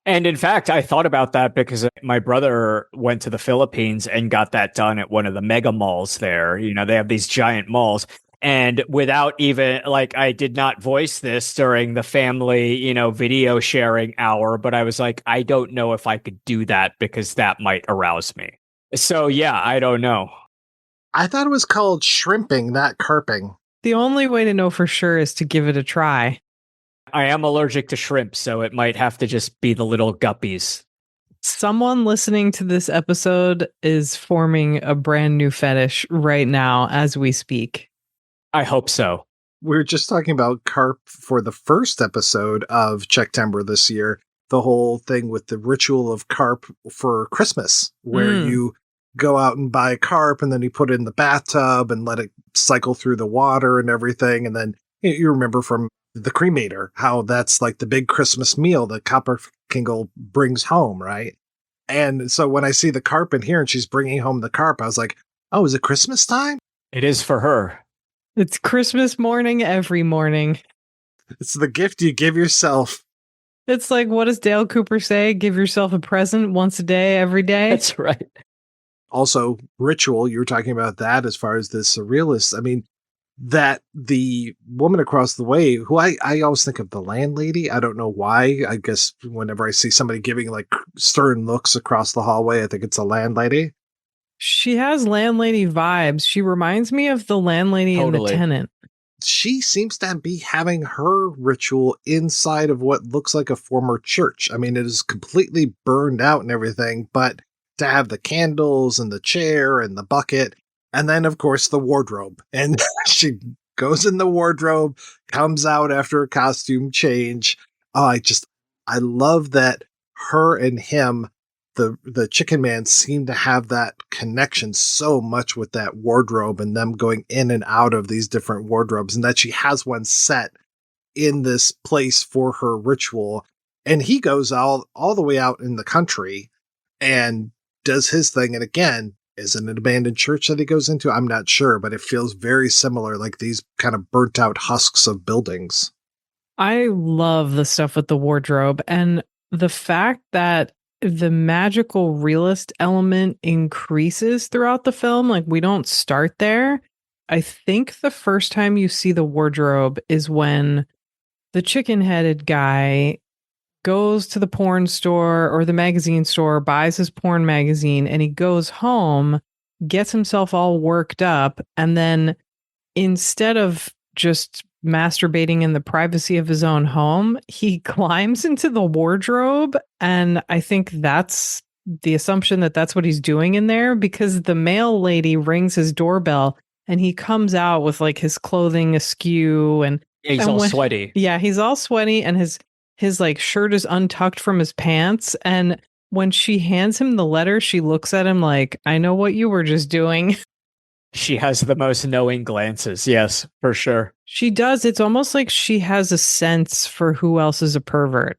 And in fact, I thought about that because my brother went to the Philippines and got that done at one of the mega malls there. They have these giant malls. And without even, like, I did not voice this during the family, video sharing hour, but I was like, I don't know if I could do that because that might arouse me. So, yeah, I don't know. I thought it was called shrimping, not carping. The only way to know for sure is to give it a try. I am allergic to shrimp, so it might have to just be the little guppies. Someone listening to this episode is forming a brand new fetish right now as we speak. I hope so. We were just talking about carp for the first episode of Czechtember this year. The whole thing with the ritual of carp for Christmas, where you go out and buy carp and then you put it in the bathtub and let it cycle through the water and everything. And then you remember from the cremator how that's like the big Christmas meal that Copperkingle brings home, right? And so when I see the carp in here and she's bringing home the carp, I was like, oh, is it Christmas time? It is for her. It's Christmas morning every morning. It's the gift you give yourself. It's like, what does Dale Cooper say? Give yourself a present once a day, every day. That's right. Also, ritual, you were talking about that as far as the surrealists. I mean, that the woman across the way, who I always think of the landlady. I don't know why. I guess whenever I see somebody giving like stern looks across the hallway, I think it's a landlady. She has landlady vibes. She reminds me of the landlady in The Tenant. She seems to be having her ritual inside of what looks like a former church. I mean, it is completely burned out and everything, but to have the candles and the chair and the bucket, and then, of course, the wardrobe. And she goes in the wardrobe, comes out after a costume change. Oh, I love that her and him, the chicken man, seem to have that connection so much with that wardrobe and them going in and out of these different wardrobes, and that she has one set in this place for her ritual. And he goes all the way out in the country and does his thing. And again, is it an abandoned church that he goes into? I'm not sure, but it feels very similar, like these kind of burnt out husks of buildings. I love the stuff with the wardrobe and the fact that the magical realist element increases throughout the film. Like, we don't start there. I think the first time you see the wardrobe is when the chicken-headed guy goes to the porn store or the magazine store, buys his porn magazine, and he goes home, gets himself all worked up, and then instead of just masturbating in the privacy of his own home, he climbs into the wardrobe. And I think that's the assumption that that's what he's doing in there, because the mail lady rings his doorbell and he comes out with like his clothing askew and He's all sweaty. Yeah, he's all sweaty and his like shirt is untucked from his pants. And when she hands him the letter, she looks at him like, I know what you were just doing. She has the most knowing glances. Yes, for sure. She does. It's almost like she has a sense for who else is a pervert.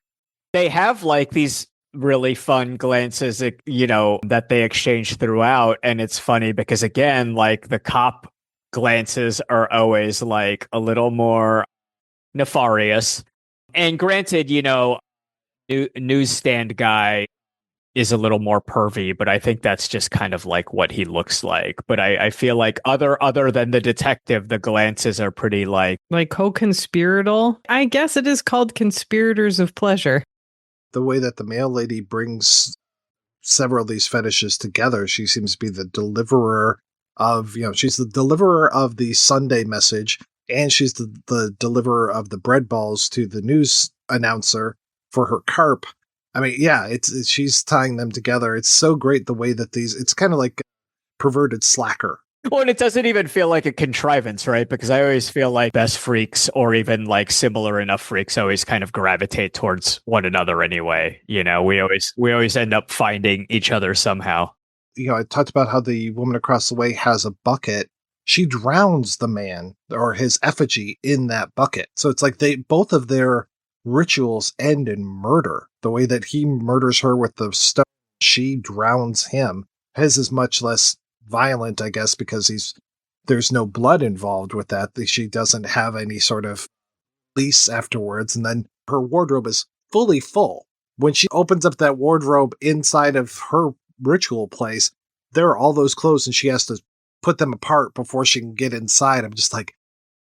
They have like these really fun glances, that they exchange throughout. And it's funny because, again, like the cop glances are always like a little more nefarious. And granted, newsstand guy is a little more pervy, but I think that's just kind of like what he looks like. But I feel like other than the detective, the glances are pretty like co-conspiratorial. I guess it is called Conspirators of Pleasure. The way that the mail lady brings several of these fetishes together, she seems to be the deliverer of, she's the deliverer of the Sunday message, and she's the deliverer of the bread balls to the news announcer for her carp. I mean, yeah, it's she's tying them together. It's so great the way that it's kind of like perverted slacker. Well, and it doesn't even feel like a contrivance, right? Because I always feel like best freaks or even like similar enough freaks always kind of gravitate towards one another anyway. We always end up finding each other somehow. I talked about how the woman across the way has a bucket. She drowns the man or his effigy in that bucket. So it's like both of their rituals end in murder. The way that he murders her with the stone, she drowns him. His is much less violent, I guess, because there's no blood involved with that. She doesn't have any sort of lease afterwards. And then her wardrobe is fully full. When she opens up that wardrobe inside of her ritual place, there are all those clothes and she has to put them apart before she can get inside. I'm just like,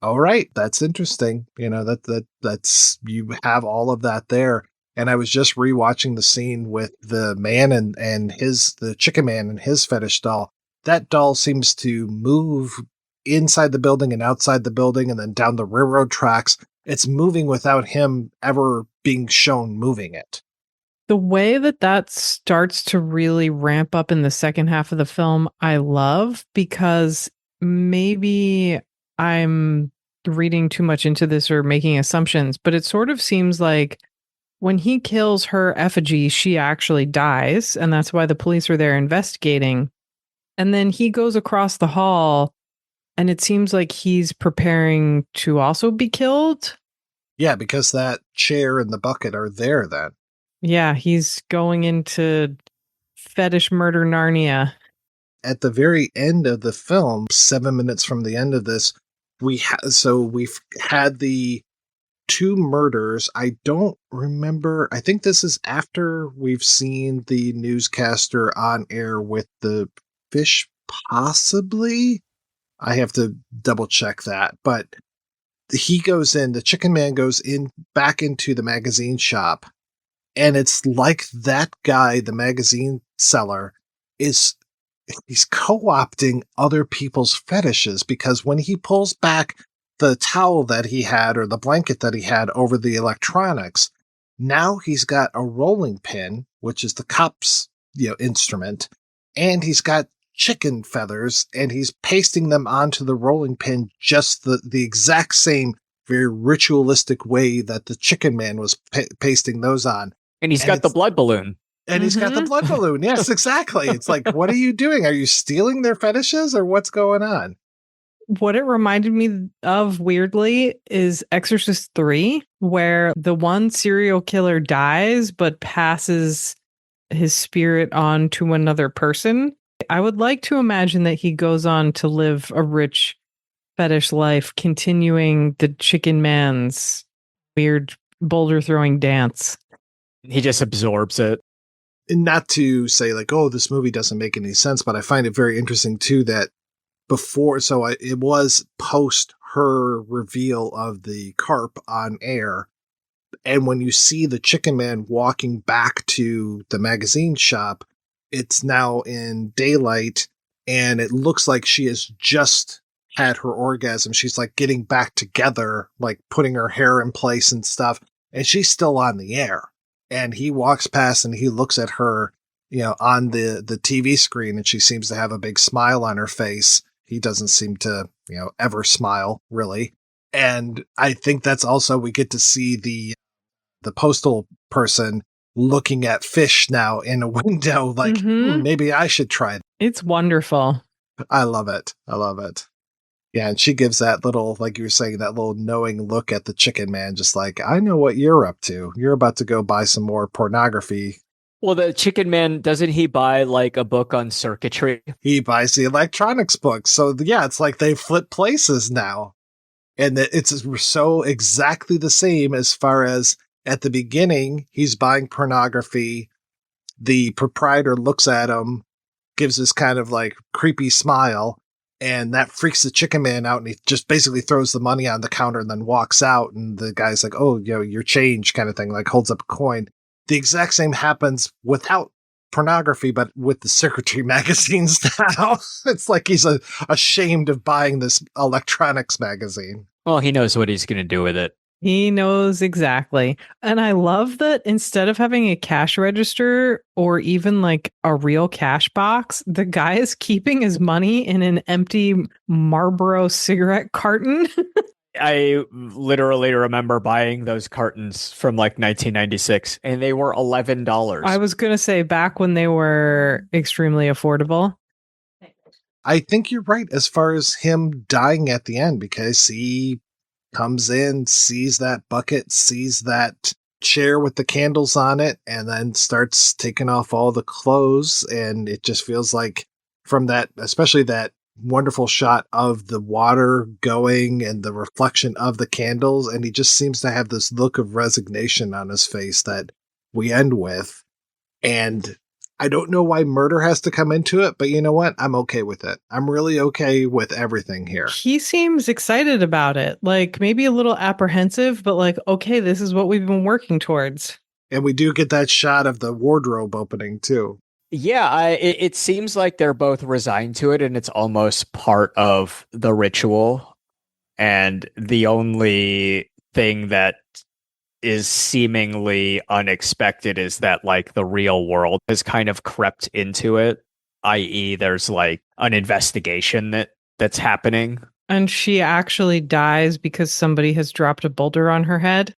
all right, that's interesting. That's you have all of that there. And I was just rewatching the scene with the man and the chicken man and his fetish doll. That doll seems to move inside the building and outside the building and then down the railroad tracks. It's moving without him ever being shown moving it. The way that starts to really ramp up in the second half of the film, I love, because maybe I'm reading too much into this or making assumptions, but it sort of seems like when he kills her effigy, she actually dies, and that's why the police are there investigating. And then he goes across the hall, and it seems like he's preparing to also be killed. Yeah, because that chair and the bucket are there then. Yeah, he's going into fetish murder Narnia. At the very end of the film, 7 minutes from the end of this, we've had the two murders. I don't remember. I think this is after we've seen the newscaster on air with the fish, possibly. I have to double check that. But he goes in, the chicken man goes in back into the magazine shop. And it's like that guy, the magazine seller, he's co-opting other people's fetishes, because when he pulls back the towel that he had or the blanket that he had over the electronics, now he's got a rolling pin, which is the cop's instrument, and he's got chicken feathers, and he's pasting them onto the rolling pin just the exact same very ritualistic way that the chicken man was pasting those on. And he's got the blood balloon. And he's got the blood balloon. Yes, exactly. It's like, what are you doing? Are you stealing their fetishes or what's going on? What it reminded me of, weirdly, is Exorcist 3, where the one serial killer dies but passes his spirit on to another person. I would like to imagine that he goes on to live a rich fetish life, continuing the chicken man's weird boulder throwing dance. He just absorbs it. And not to say like, oh, this movie doesn't make any sense, but I find it very interesting too that it was post her reveal of the carp on air. And when you see the chicken man walking back to the magazine shop, it's now in daylight and it looks like she has just had her orgasm. She's like getting back together, like putting her hair in place and stuff. And she's still on the air. And he walks past and he looks at her, on the TV screen, and she seems to have a big smile on her face. He doesn't seem to, ever smile really. And I think that's also, we get to see the postal person looking at fish now in a window, like, maybe I should try it. It's wonderful. I love it. Yeah, and she gives that little, like you were saying, that little knowing look at the chicken man, just like, I know what you're up to. You're about to go buy some more pornography. Well, the chicken man, doesn't he buy like a book on circuitry? He buys the electronics book. So yeah, it's like they flip places now. And it's so exactly the same as far as at the beginning, he's buying pornography. The proprietor looks at him, gives this kind of like creepy smile. And that freaks the chicken man out, and he just basically throws the money on the counter and then walks out. And the guy's like, oh, your change kind of thing, like holds up a coin. The exact same happens without pornography, but with the circuitry magazines now. It's like he's ashamed of buying this electronics magazine. Well, he knows what he's going to do with it. He knows exactly. And I love that instead of having a cash register or even like a real cash box, the guy is keeping his money in an empty Marlboro cigarette carton. I literally remember buying those cartons from like 1996, and they were $11. I was going to say back when they were extremely affordable. I think you're right as far as him dying at the end, because he comes in, sees that bucket, sees that chair with the candles on it, and then starts taking off all the clothes. And it just feels like from that, especially that wonderful shot of the water going and the reflection of the candles. And he just seems to have this look of resignation on his face that we end with. And I don't know why murder has to come into it, but you know what? I'm okay with it. I'm really okay with everything here. He seems excited about it, like maybe a little apprehensive, but like, okay, this is what we've been working towards. And we do get that shot of the wardrobe opening too. Yeah, it seems like they're both resigned to it, and it's almost part of the ritual. And the only thing that is seemingly unexpected is that like the real world has kind of crept into it, i.e. there's like an investigation that's happening. And she actually dies because somebody has dropped a boulder on her head.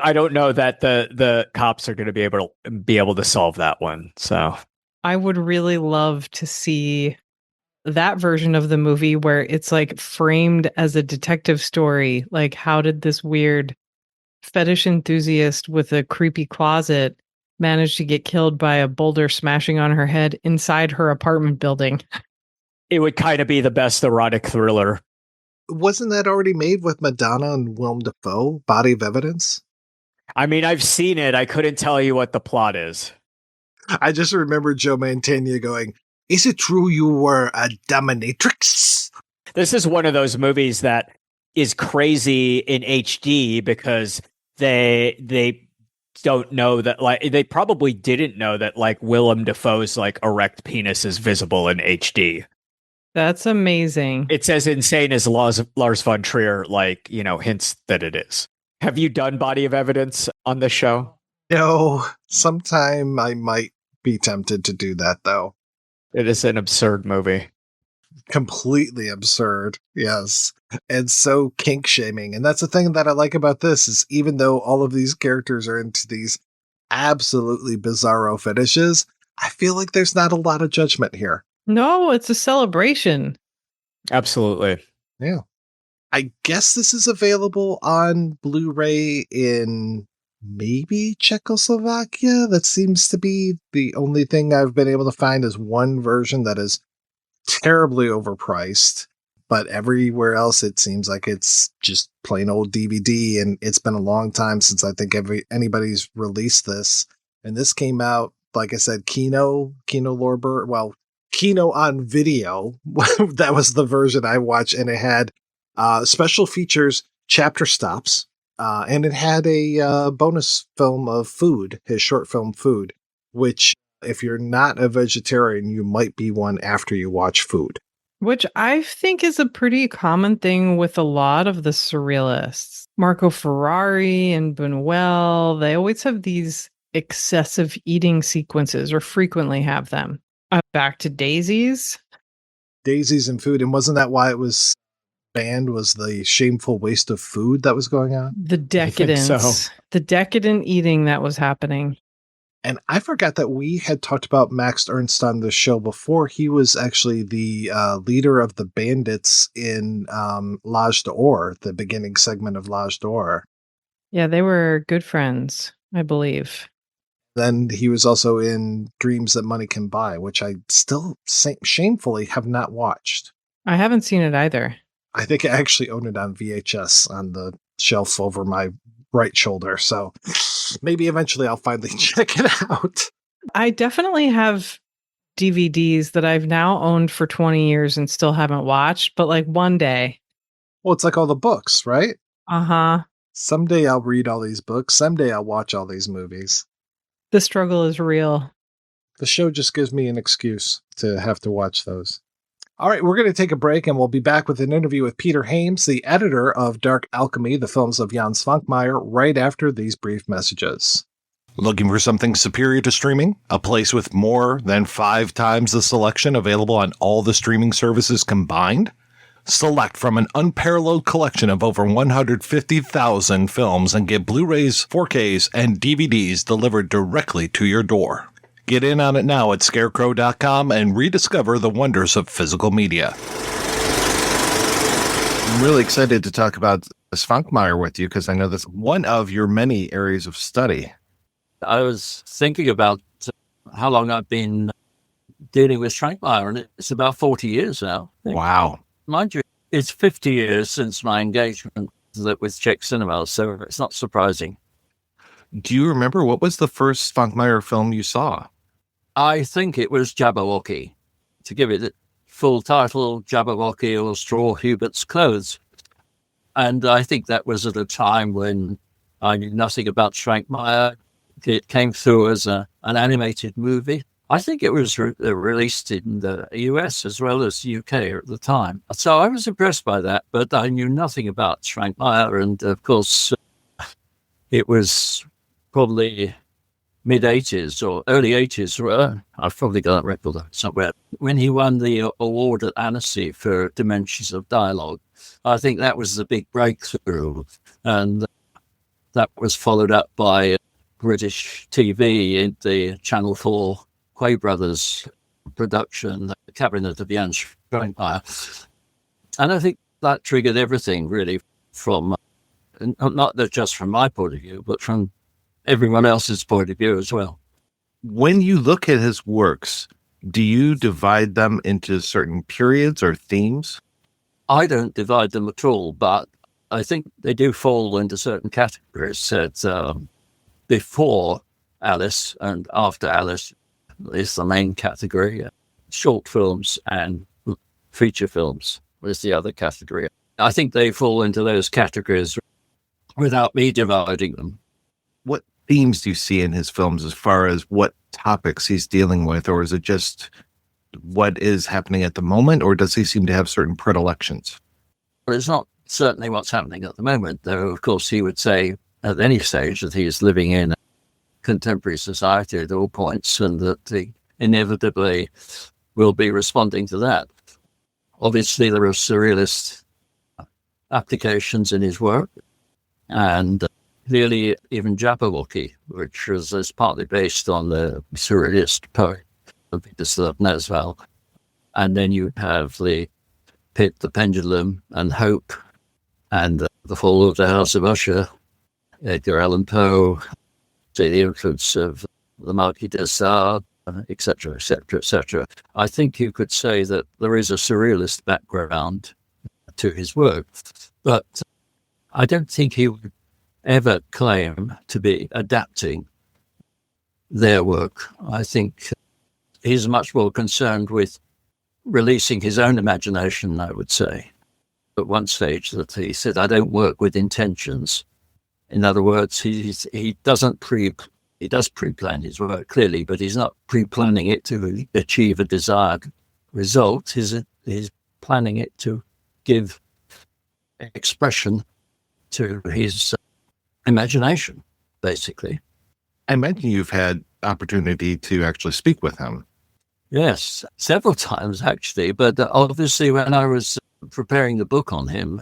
I don't know that the cops are going to be able to solve that one. So I would really love to see that version of the movie where it's like framed as a detective story. Like, how did this weird fetish enthusiast with a creepy closet managed to get killed by a boulder smashing on her head inside her apartment building? It would kind of be the best erotic thriller. Wasn't that already made with Madonna and Willem Dafoe, Body of Evidence? I mean, I've seen it. I couldn't tell you what the plot is. I just remember Joe Mantegna going, is it true you were a dominatrix? This is one of those movies that is crazy in HD because they don't know that, like, they probably didn't know that like Willem Dafoe's like erect penis is visible in HD. That's amazing. It's as insane as Lars von Trier, like, hints that it is. Have you done Body of Evidence on this show? No, sometime I might be tempted to do that though. It is an absurd movie. Completely absurd, yes. And so kink shaming. And that's the thing that I like about this is even though all of these characters are into these absolutely bizarro fetishes, I feel like there's not a lot of judgment here. No, it's a celebration. Absolutely. Yeah. I guess this is available on Blu-ray in maybe Czechoslovakia. That seems to be the only thing I've been able to find is one version that is terribly overpriced. But everywhere else, it seems like it's just plain old DVD, and it's been a long time since I think anybody's released this. And this came out, like I said, Kino Lorber, well, Kino on video. That was the version I watched, and it had special features, chapter stops, and it had a bonus film of Food, his short film Food, which, if you're not a vegetarian, you might be one after you watch Food. Which I think is a pretty common thing with a lot of the surrealists. Marco Ferrari and Buñuel, they always have these excessive eating sequences, or frequently have them. Back to Daisies. Daisies and Food, and wasn't that why it was banned, was the shameful waste of food that was going on? The decadence. So. The decadent eating that was happening. And I forgot that we had talked about Max Ernst on the show before. He was actually the leader of the bandits in L'Âge d'Or, the beginning segment of L'Âge d'Or. Yeah, they were good friends, I believe. Then he was also in Dreams That Money Can Buy, which I still shamefully have not watched. I haven't seen it either. I think I actually own it on VHS on the shelf over my right shoulder, so maybe eventually I'll finally check it out. I definitely have DVDs that I've now owned for 20 years and still haven't watched, but like one day. Well, it's like all the books, right? Uh-huh. Someday I'll read all these books. Someday I'll watch all these movies. The struggle is real. The show just gives me an excuse to have to watch those. All right, we're going to take a break, and we'll be back with an interview with Peter Hames, the editor of Dark Alchemy, the films of Jan Svankmajer, right after these brief messages. Looking for something superior to streaming? A place with more than 5 times the selection available on all the streaming services combined? Select from an unparalleled collection of over 150,000 films and get Blu-rays, 4Ks, and DVDs delivered directly to your door. Get in on it now at scarecrow.com and rediscover the wonders of physical media. I'm really excited to talk about Švankmajer with you because I know that's one of your many areas of study. I was thinking about how long I've been dealing with Švankmajer, and it's about 40 years now. Wow. Mind you, it's 50 years since my engagement with Czech cinema, so it's not surprising. Do you remember what was the first Švankmajer film you saw? I think it was Jabberwocky. To give it the full title, Jabberwocky or Straw Hubert's Clothes. And I think that was at a time when I knew nothing about Švankmajer. It came through as an animated movie. I think it was released in the US as well as the UK at the time. So I was impressed by that, but I knew nothing about Švankmajer. And of course, it was probably mid-80s or early 80s. I've probably got that record somewhere. When he won the award at Annecy for Dimensions of Dialogue, I think that was the big breakthrough. And that was followed up by British TV in the Channel 4 Quay Brothers production, The Cabinet of Jan Svankmajer. And I think that triggered everything, really, from, not just from my point of view, but from everyone else's point of view as well. When you look at his works, do you divide them into certain periods or themes? I don't divide them at all, but I think they do fall into certain categories. It's, before Alice and after Alice is the main category. Short films and feature films is the other category. I think they fall into those categories without me dividing them. What themes do you see in his films as far as what topics he's dealing with, or is it just what is happening at the moment, or does he seem to have certain predilections? Well, it's not certainly what's happening at the moment, though, of course, he would say at any stage that he is living in a contemporary society at all points and that he inevitably will be responding to that. Obviously, there are surrealist applications in his work, and clearly even Jabberwocky, which is partly based on the surrealist poet Peter Nesval. And then you have the Pit, the Pendulum, and Hope, and the Fall of the House of Usher, Edgar Allan Poe, say the influence of the Marquis de Sade, etc., etc., etc. I think you could say that there is a surrealist background to his work, but I don't think he would ever claim to be adapting their work. I think he's much more concerned with releasing his own imagination, I would say. At one stage that he said, I don't work with intentions. In other words, he doesn't he does pre-plan his work clearly, but he's not pre-planning it to achieve a desired result. He's planning it to give expression to his imagination, basically. I imagine you've had opportunity to actually speak with him. Yes, several times actually, but obviously when I was preparing the book on him,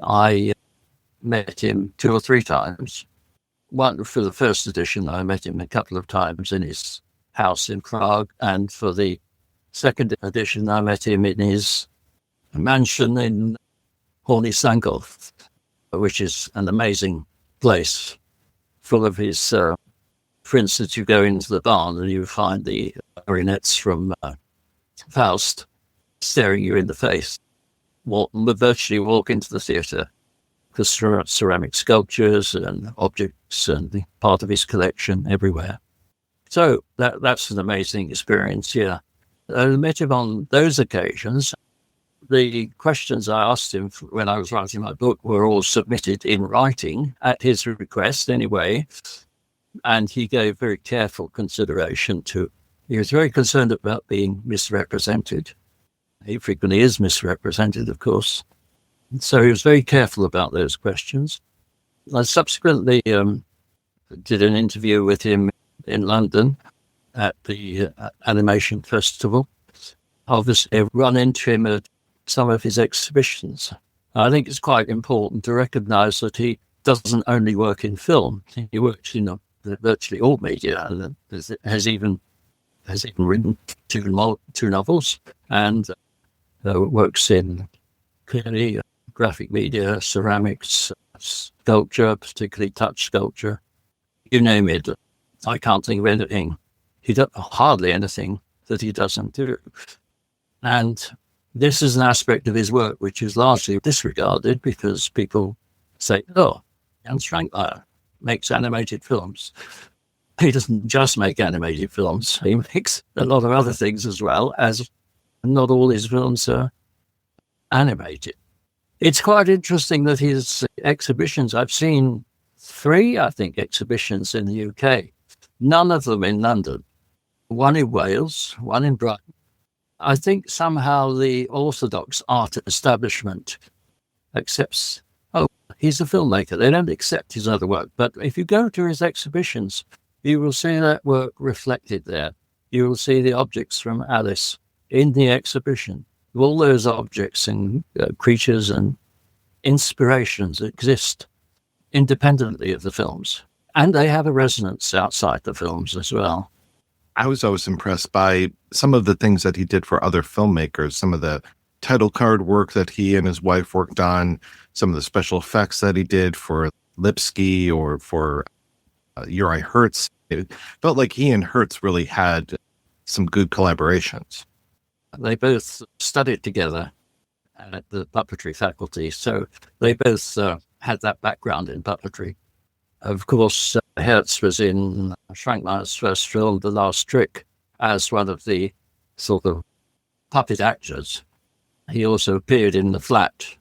I met him 2 or 3 times. One for the first edition, I met him a couple of times in his house in Prague, and for the second edition, I met him in his mansion in Horny Sankoff, which is an amazing place, full of his. For instance, you go into the barn and you find the marionettes from Faust staring you in the face. Virtually walk into the theatre. The ceramic sculptures and objects and part of his collection everywhere. So that's an amazing experience, yeah. I met him on those occasions. The questions I asked him when I was writing my book were all submitted in writing at his request anyway, and he gave very careful consideration to. He was very concerned about being misrepresented. He frequently is misrepresented, of course. So he was very careful about those questions. I subsequently did an interview with him in London at the Animation Festival. Obviously, I've run into him at some of his exhibitions. I think it's quite important to recognize that he doesn't only work in film. He works in virtually all media, and has even written two novels, and works in clearly graphic media, ceramics, sculpture, particularly touch sculpture. You name it. I can't think of anything. Hardly anything that he doesn't do. And this is an aspect of his work which is largely disregarded because people say, oh, Jan Svankmajer makes animated films. He doesn't just make animated films. He makes a lot of other things as well, as not all his films are animated. It's quite interesting that his exhibitions, I've seen 3, I think, exhibitions in the UK, none of them in London, one in Wales, one in Brighton. I think somehow the orthodox art establishment accepts, oh, he's a filmmaker. They don't accept his other work. But if you go to his exhibitions, you will see that work reflected there. You will see the objects from Alice in the exhibition. All those objects and creatures and inspirations exist independently of the films. And they have a resonance outside the films as well. I was always impressed by some of the things that he did for other filmmakers, some of the title card work that he and his wife worked on, some of the special effects that he did for Lipsky or for Uri Hertz. It felt like he and Hertz really had some good collaborations. They both studied together at the puppetry faculty, so they both had that background in puppetry. Of course, Hertz was in Švankmajer's first film, The Last Trick, as one of the sort of puppet actors. He also appeared in The Flat,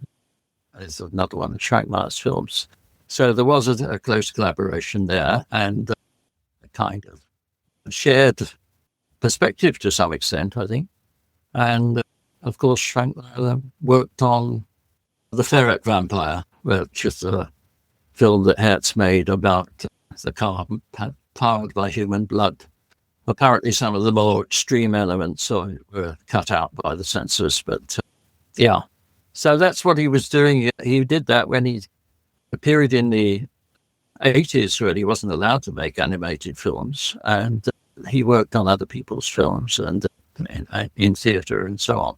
as another one of Švankmajer's films. So there was a close collaboration there and a kind of shared perspective to some extent, I think. And, of course, Švankmajer worked on The Ferret Vampire, which is a film that Hertz made about the car powered by human blood. Apparently some of the more extreme elements were cut out by the censors, but yeah. So that's what he was doing. He did that when a period in the 80s when he wasn't allowed to make animated films, and he worked on other people's films and in theatre and so on.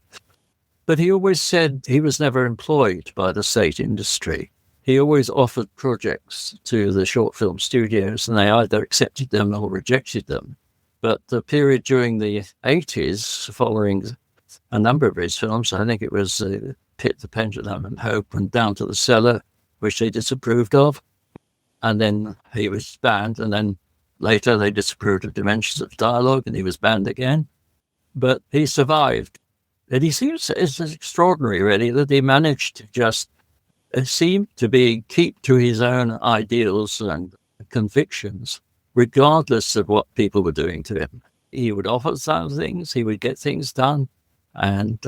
But he always said he was never employed by the state industry. he always offered projects to the short film studios, and they either accepted them or rejected them. But the period during the 80s, following a number of his films, I think it was Pit, the Pendulum, and Hope, and Down to the Cellar, which they disapproved of. And then he was banned, and then later they disapproved of Dimensions of Dialogue, and he was banned again. But he survived. And he seems, it's extraordinary, really, that he managed to just seem to keep to his own ideals and convictions, regardless of what people were doing to him. He would offer some things, he would get things done, and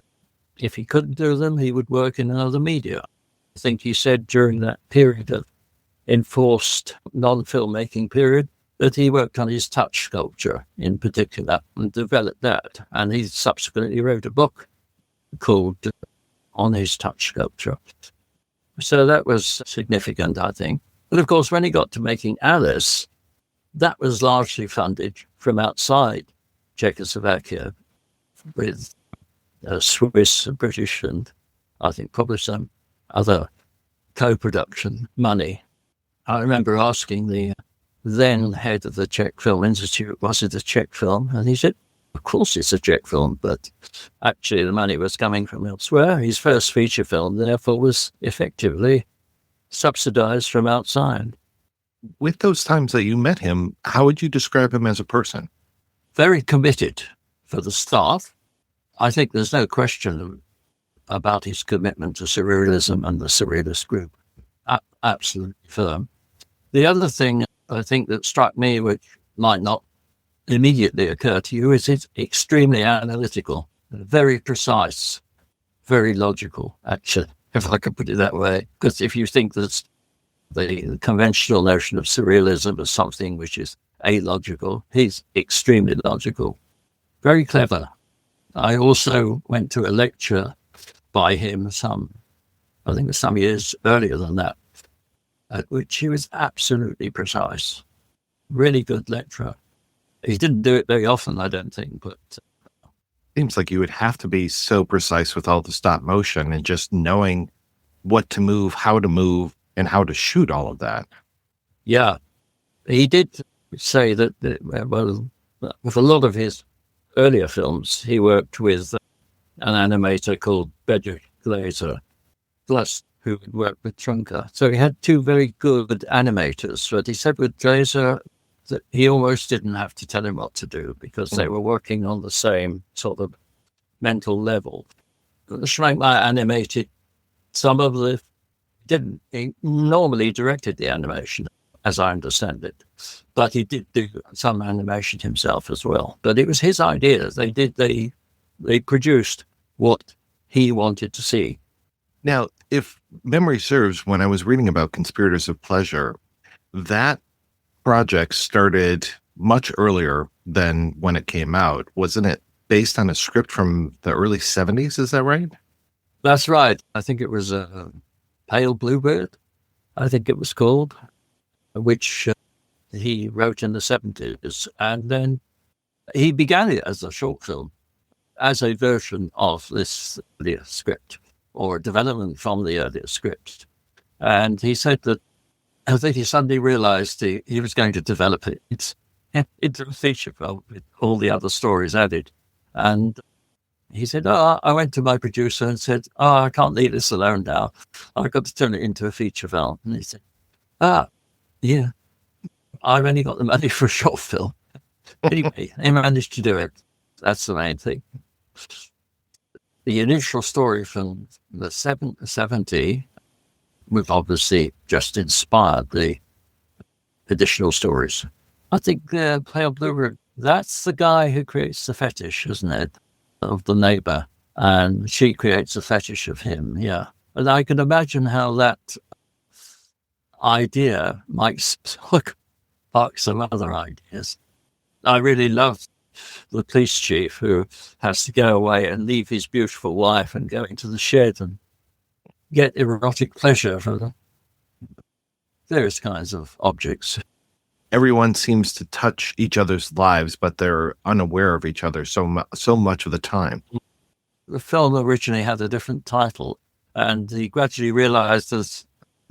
if he couldn't do them, he would work in another media. I think he said during that period of enforced non-filmmaking period that he worked on his touch sculpture in particular and developed that. And he subsequently wrote a book called On His Touch Sculpture. So that was significant, I think. But of course, when he got to making Alice, that was largely funded from outside Czechoslovakia with Swiss, British, and I think probably some other co-production money. I remember asking the then head of the Czech Film Institute, was it a Czech film? And he said, of course it's a Czech film, but actually the money was coming from elsewhere. His first feature film, therefore, was effectively subsidized from outside. With those times that you met him, how would you describe him as a person? Very committed for the start. I think there's no question about his commitment to surrealism and the surrealist group. Absolutely firm. The other thing I think that struck me, which might not immediately occur to you, is it's extremely analytical, very precise, very logical, actually, if I could put it that way. Because if you think that the conventional notion of surrealism is something which is illogical, he's extremely logical, very clever. I also went to a lecture by him some years earlier than that, at which he was absolutely precise. Really good lecturer. He didn't do it very often, I don't think, but... Seems like you would have to be so precise with all the stop motion and just knowing what to move, and how to shoot all of that. Yeah. He did say that, with a lot of his earlier films, he worked with an animator called Bedřich Glaser, who had worked with Trunka. So he had two very good animators. But he said with Glaser that he almost didn't have to tell him what to do because they were working on the same sort of mental level. Švankmajer animated some of the... He normally directed the animation, as I understand it. But he did do some animation himself as well. But it was his idea. They produced what he wanted to see. Now, if memory serves, when I was reading about Conspirators of Pleasure, that project started much earlier than when it came out. Wasn't it based on a script from the early 70s? Is that right? That's right. I think it was Pale Bluebird, I think it was called, which he wrote in the 70s. And then he began it as a short film, as a version of this earlier script, or a development from the earlier script. And he said that I think he suddenly realized he was going to develop it into a feature film with all the other stories added. And he said, I went to my producer and said, I can't leave this alone now. I've got to turn it into a feature film. And he said, yeah, I've only got the money for a short film. Anyway, he managed to do it. That's the main thing. The initial story from the 70, we've obviously just inspired the additional stories. I think Pale Bluebird, that's the guy who creates the fetish, isn't it, of the neighbor? And she creates a fetish of him, yeah. And I can imagine how that idea might spark some other ideas. I really love the police chief who has to go away and leave his beautiful wife and go into the shed and get erotic pleasure from various kinds of objects. Everyone seems to touch each other's lives, but they're unaware of each other so much of the time. The film originally had a different title, and he gradually realized that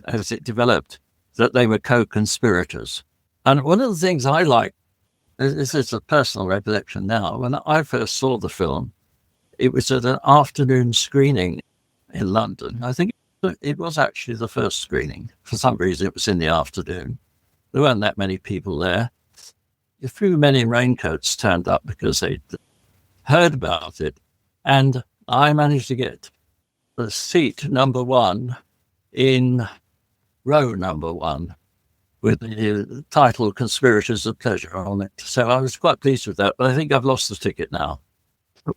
as it developed, that they were co-conspirators. And one of the things I like, this is a personal recollection now, when I first saw the film, it was at an afternoon screening in London. I think it was actually the first screening. For some reason, it was in the afternoon. There weren't that many people there. A few men in raincoats turned up because they'd heard about it. And I managed to get the seat number 1 in row number 1 with the title Conspirators of Pleasure on it. So I was quite pleased with that, but I think I've lost the ticket now.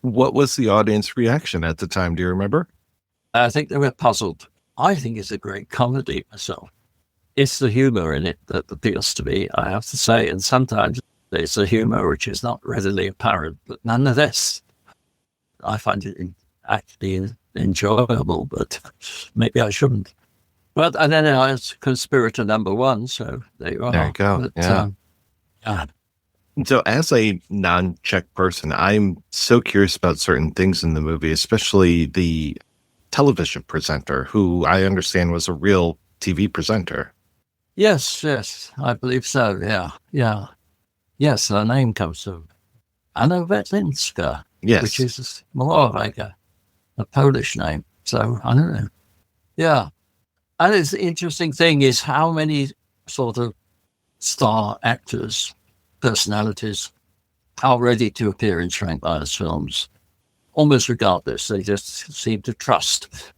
What was the audience reaction at the time? Do you remember? I think they were puzzled. I think it's a great comedy myself. It's the humor in it that appeals to me, I have to say. And sometimes there's a humor which is not readily apparent, but nonetheless, I find it actually enjoyable, but maybe I shouldn't. But and then I was conspirator number 1, so there you are. There you go. But, yeah. So as a non-Czech person, I'm so curious about certain things in the movie, especially the television presenter, who I understand was a real TV presenter. Yes, I believe so. Yeah. Yes, her name comes from Anna Wetlinska, Yes. which is more like a Polish name. So I don't know. Yeah. And it's the interesting thing is how many sort of star actors, personalities, are ready to appear in Svankmajer's films. Almost regardless, they just seem to trust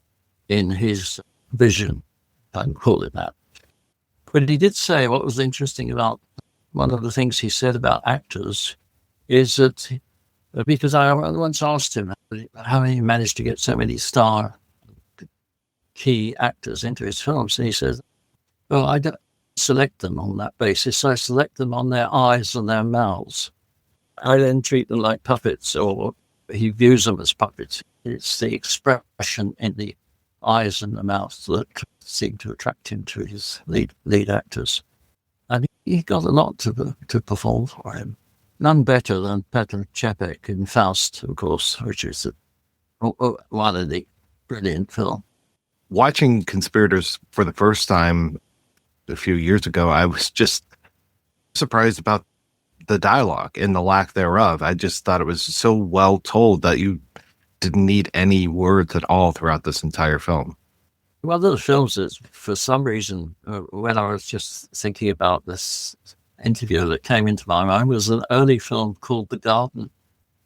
in his vision, if I can call it that. But he did say what was interesting about one of the things he said about actors is that, because I once asked him how he managed to get so many star key actors into his films, and he says, well, I don't select them on that basis. I select them on their eyes and their mouths. I then treat them like puppets, or he views them as puppets. It's the expression in the eyes and the mouth that seem to attract him to his lead actors. And he got a lot to perform for him. None better than Petr Čepek in Faust, of course, which is one of the brilliant film. Watching Conspirators for the first time a few years ago, I was just surprised about the dialogue and the lack thereof. I just thought it was so well told that you didn't need any words at all throughout this entire film. One of the films that, for some reason, when I was just thinking about this interview that came into my mind, was an early film called The Garden,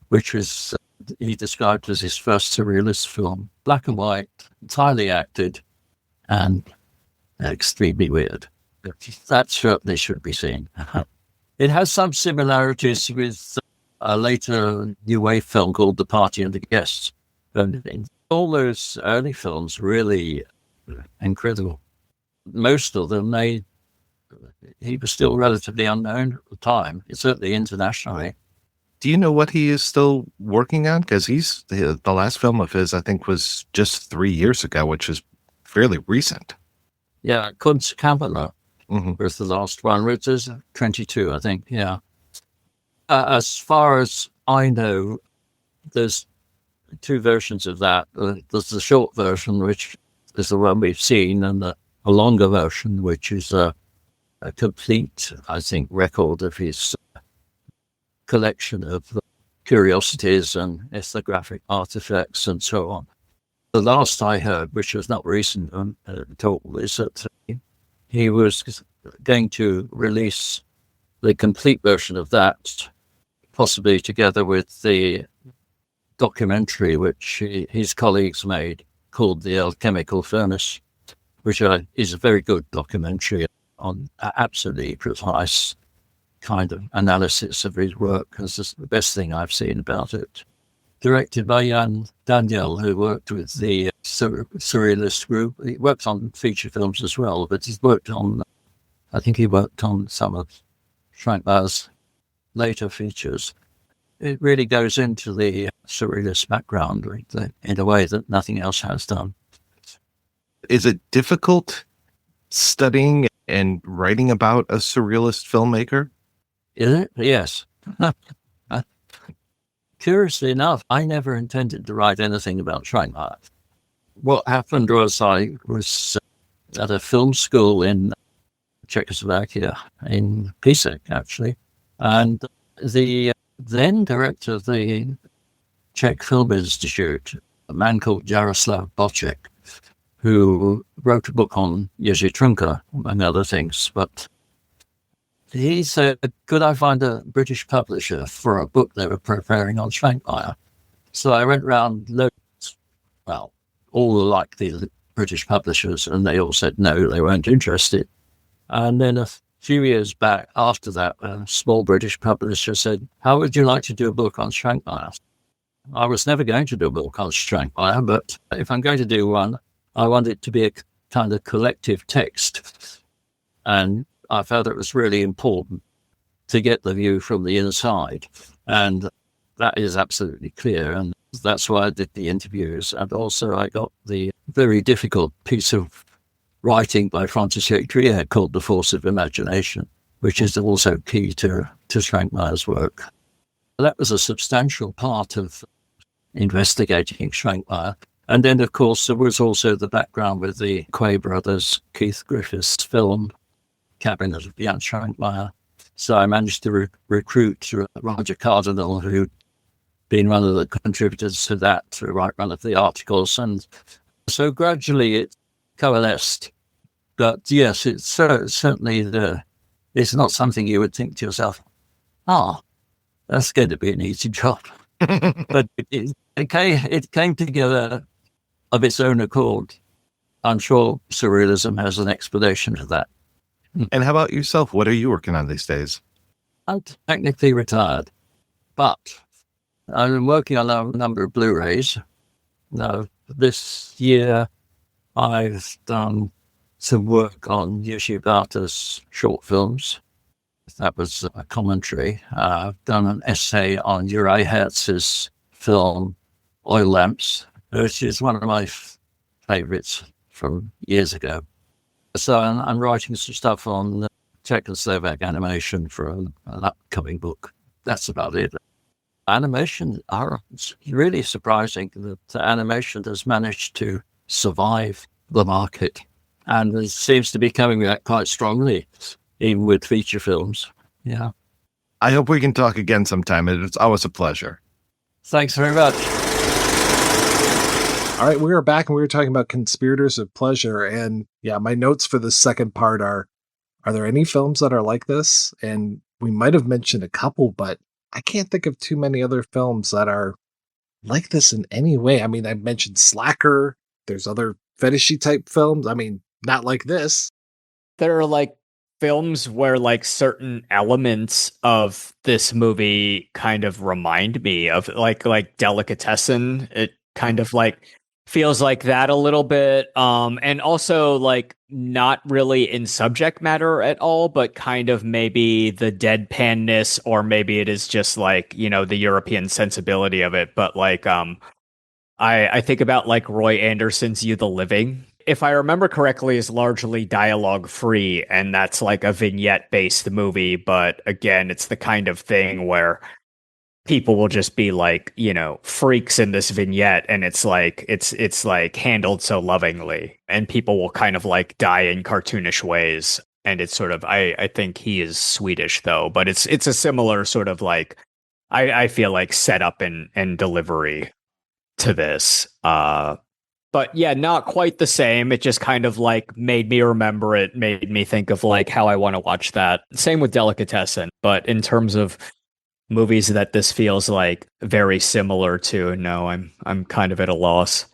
which was he described as his first surrealist film. Black and white, entirely acted, and extremely weird. That certainly should be seen. It has some similarities with a later New Wave film called The Party and the Guests. And all those early films really incredible. Most of them, he was still relatively unknown at the time, certainly internationally. Do you know what he is still working on? Because the last film of his, I think, was just 3 years ago, which is fairly recent. Yeah, Contraptions was the last one, which is 22, I think, yeah. As far as I know, there's 2 versions of that. There's the short version, which is the one we've seen, and a longer version, which is a complete, I think, record of his collection of curiosities and ethnographic artifacts and so on. The last I heard, which was not recent at all, is that he was going to release the complete version of that, possibly together with the documentary which his colleagues made called The Alchemical Furnace, which is a very good documentary on absolutely precise kind of analysis of his work. It's the best thing I've seen about it. Directed by Jan Vendiola, who worked with the Surrealist group. He worked on feature films as well, but he worked on some of Švankmajer's later features. It really goes into the Surrealist background in a way that nothing else has done. Is it difficult studying and writing about a Surrealist filmmaker? Is it? Yes. Curiously enough, I never intended to write anything about Švankmajer. What happened was I was at a film school in Czechoslovakia, in Písek, actually. And the then director of the Czech Film Institute, a man called Jaroslav Bocek, who wrote a book on Jerzy Trunka, among other things. But he said, could I find a British publisher for a book they were preparing on Švankmajer? So I went round loads, well, all like the British publishers, and they all said no, they weren't interested. And then a few years back after that, a small British publisher said, how would you like to do a book on Švankmajer? I was never going to do a book on Švankmajer, but if I'm going to do one, I want it to be a kind of collective text. And I felt it was really important to get the view from the inside. And that is absolutely clear. And that's why I did the interviews. And also I got the very difficult piece of writing by František Trier called The Force of Imagination, which is also key to Švankmajer's work. That was a substantial part of investigating Švankmajer. And then, of course, there was also the background with the Quay brothers, Keith Griffiths' film, Cabinet of Jan Svankmajer. So I managed to recruit Roger Cardinal, who'd been one of the contributors to that, to write one of the articles. And so gradually it coalesced. But yes, it's certainly it's not something you would think to yourself, that's going to be an easy job. But it came together of its own accord. I'm sure surrealism has an explanation for that. And how about yourself? What are you working on these days? I'm technically retired, but I've been working on a number of Blu-rays. Now, this year, I've done some work on Jerzy Barta's short films. That was a commentary. I've done an essay on Uri Hertz's film Oil Lamps, which is one of my favorites from years ago. So I'm writing some stuff on Czech and Slovak animation for an upcoming book. That's about it. Animation it's really surprising that animation has managed to survive the market, and it seems to be coming back quite strongly, even with feature films. Yeah. I hope we can talk again sometime. It's always a pleasure. Thanks very much. All right, we are back and we were talking about Conspirators of Pleasure. And yeah, my notes for the second part are there any films that are like this? And we might have mentioned a couple, but I can't think of too many other films that are like this in any way. I mean, I mentioned Slacker. There's other fetishy type films. I mean, not like this. There are like films where like certain elements of this movie kind of remind me of like Delicatessen. It kind of like feels like that a little bit. And also like not really in subject matter at all, but kind of maybe the deadpanness, or maybe it is just like, you know, the European sensibility of it. But like, I think about like Roy Andersson's You the Living. If I remember correctly, is largely dialogue free, and that's like a vignette based movie. But again, it's the kind of thing where people will just be like, you know, freaks in this vignette, and it's like handled so lovingly, and people will kind of like die in cartoonish ways. And it's sort of I think he is Swedish though, but it's a similar sort of like I feel like setup and delivery to this. But yeah, not quite the same. It just kind of like made me remember it, made me think of like how I want to watch that. Same with Delicatessen, but in terms of movies that this feels like very similar to, no, I'm kind of at a loss.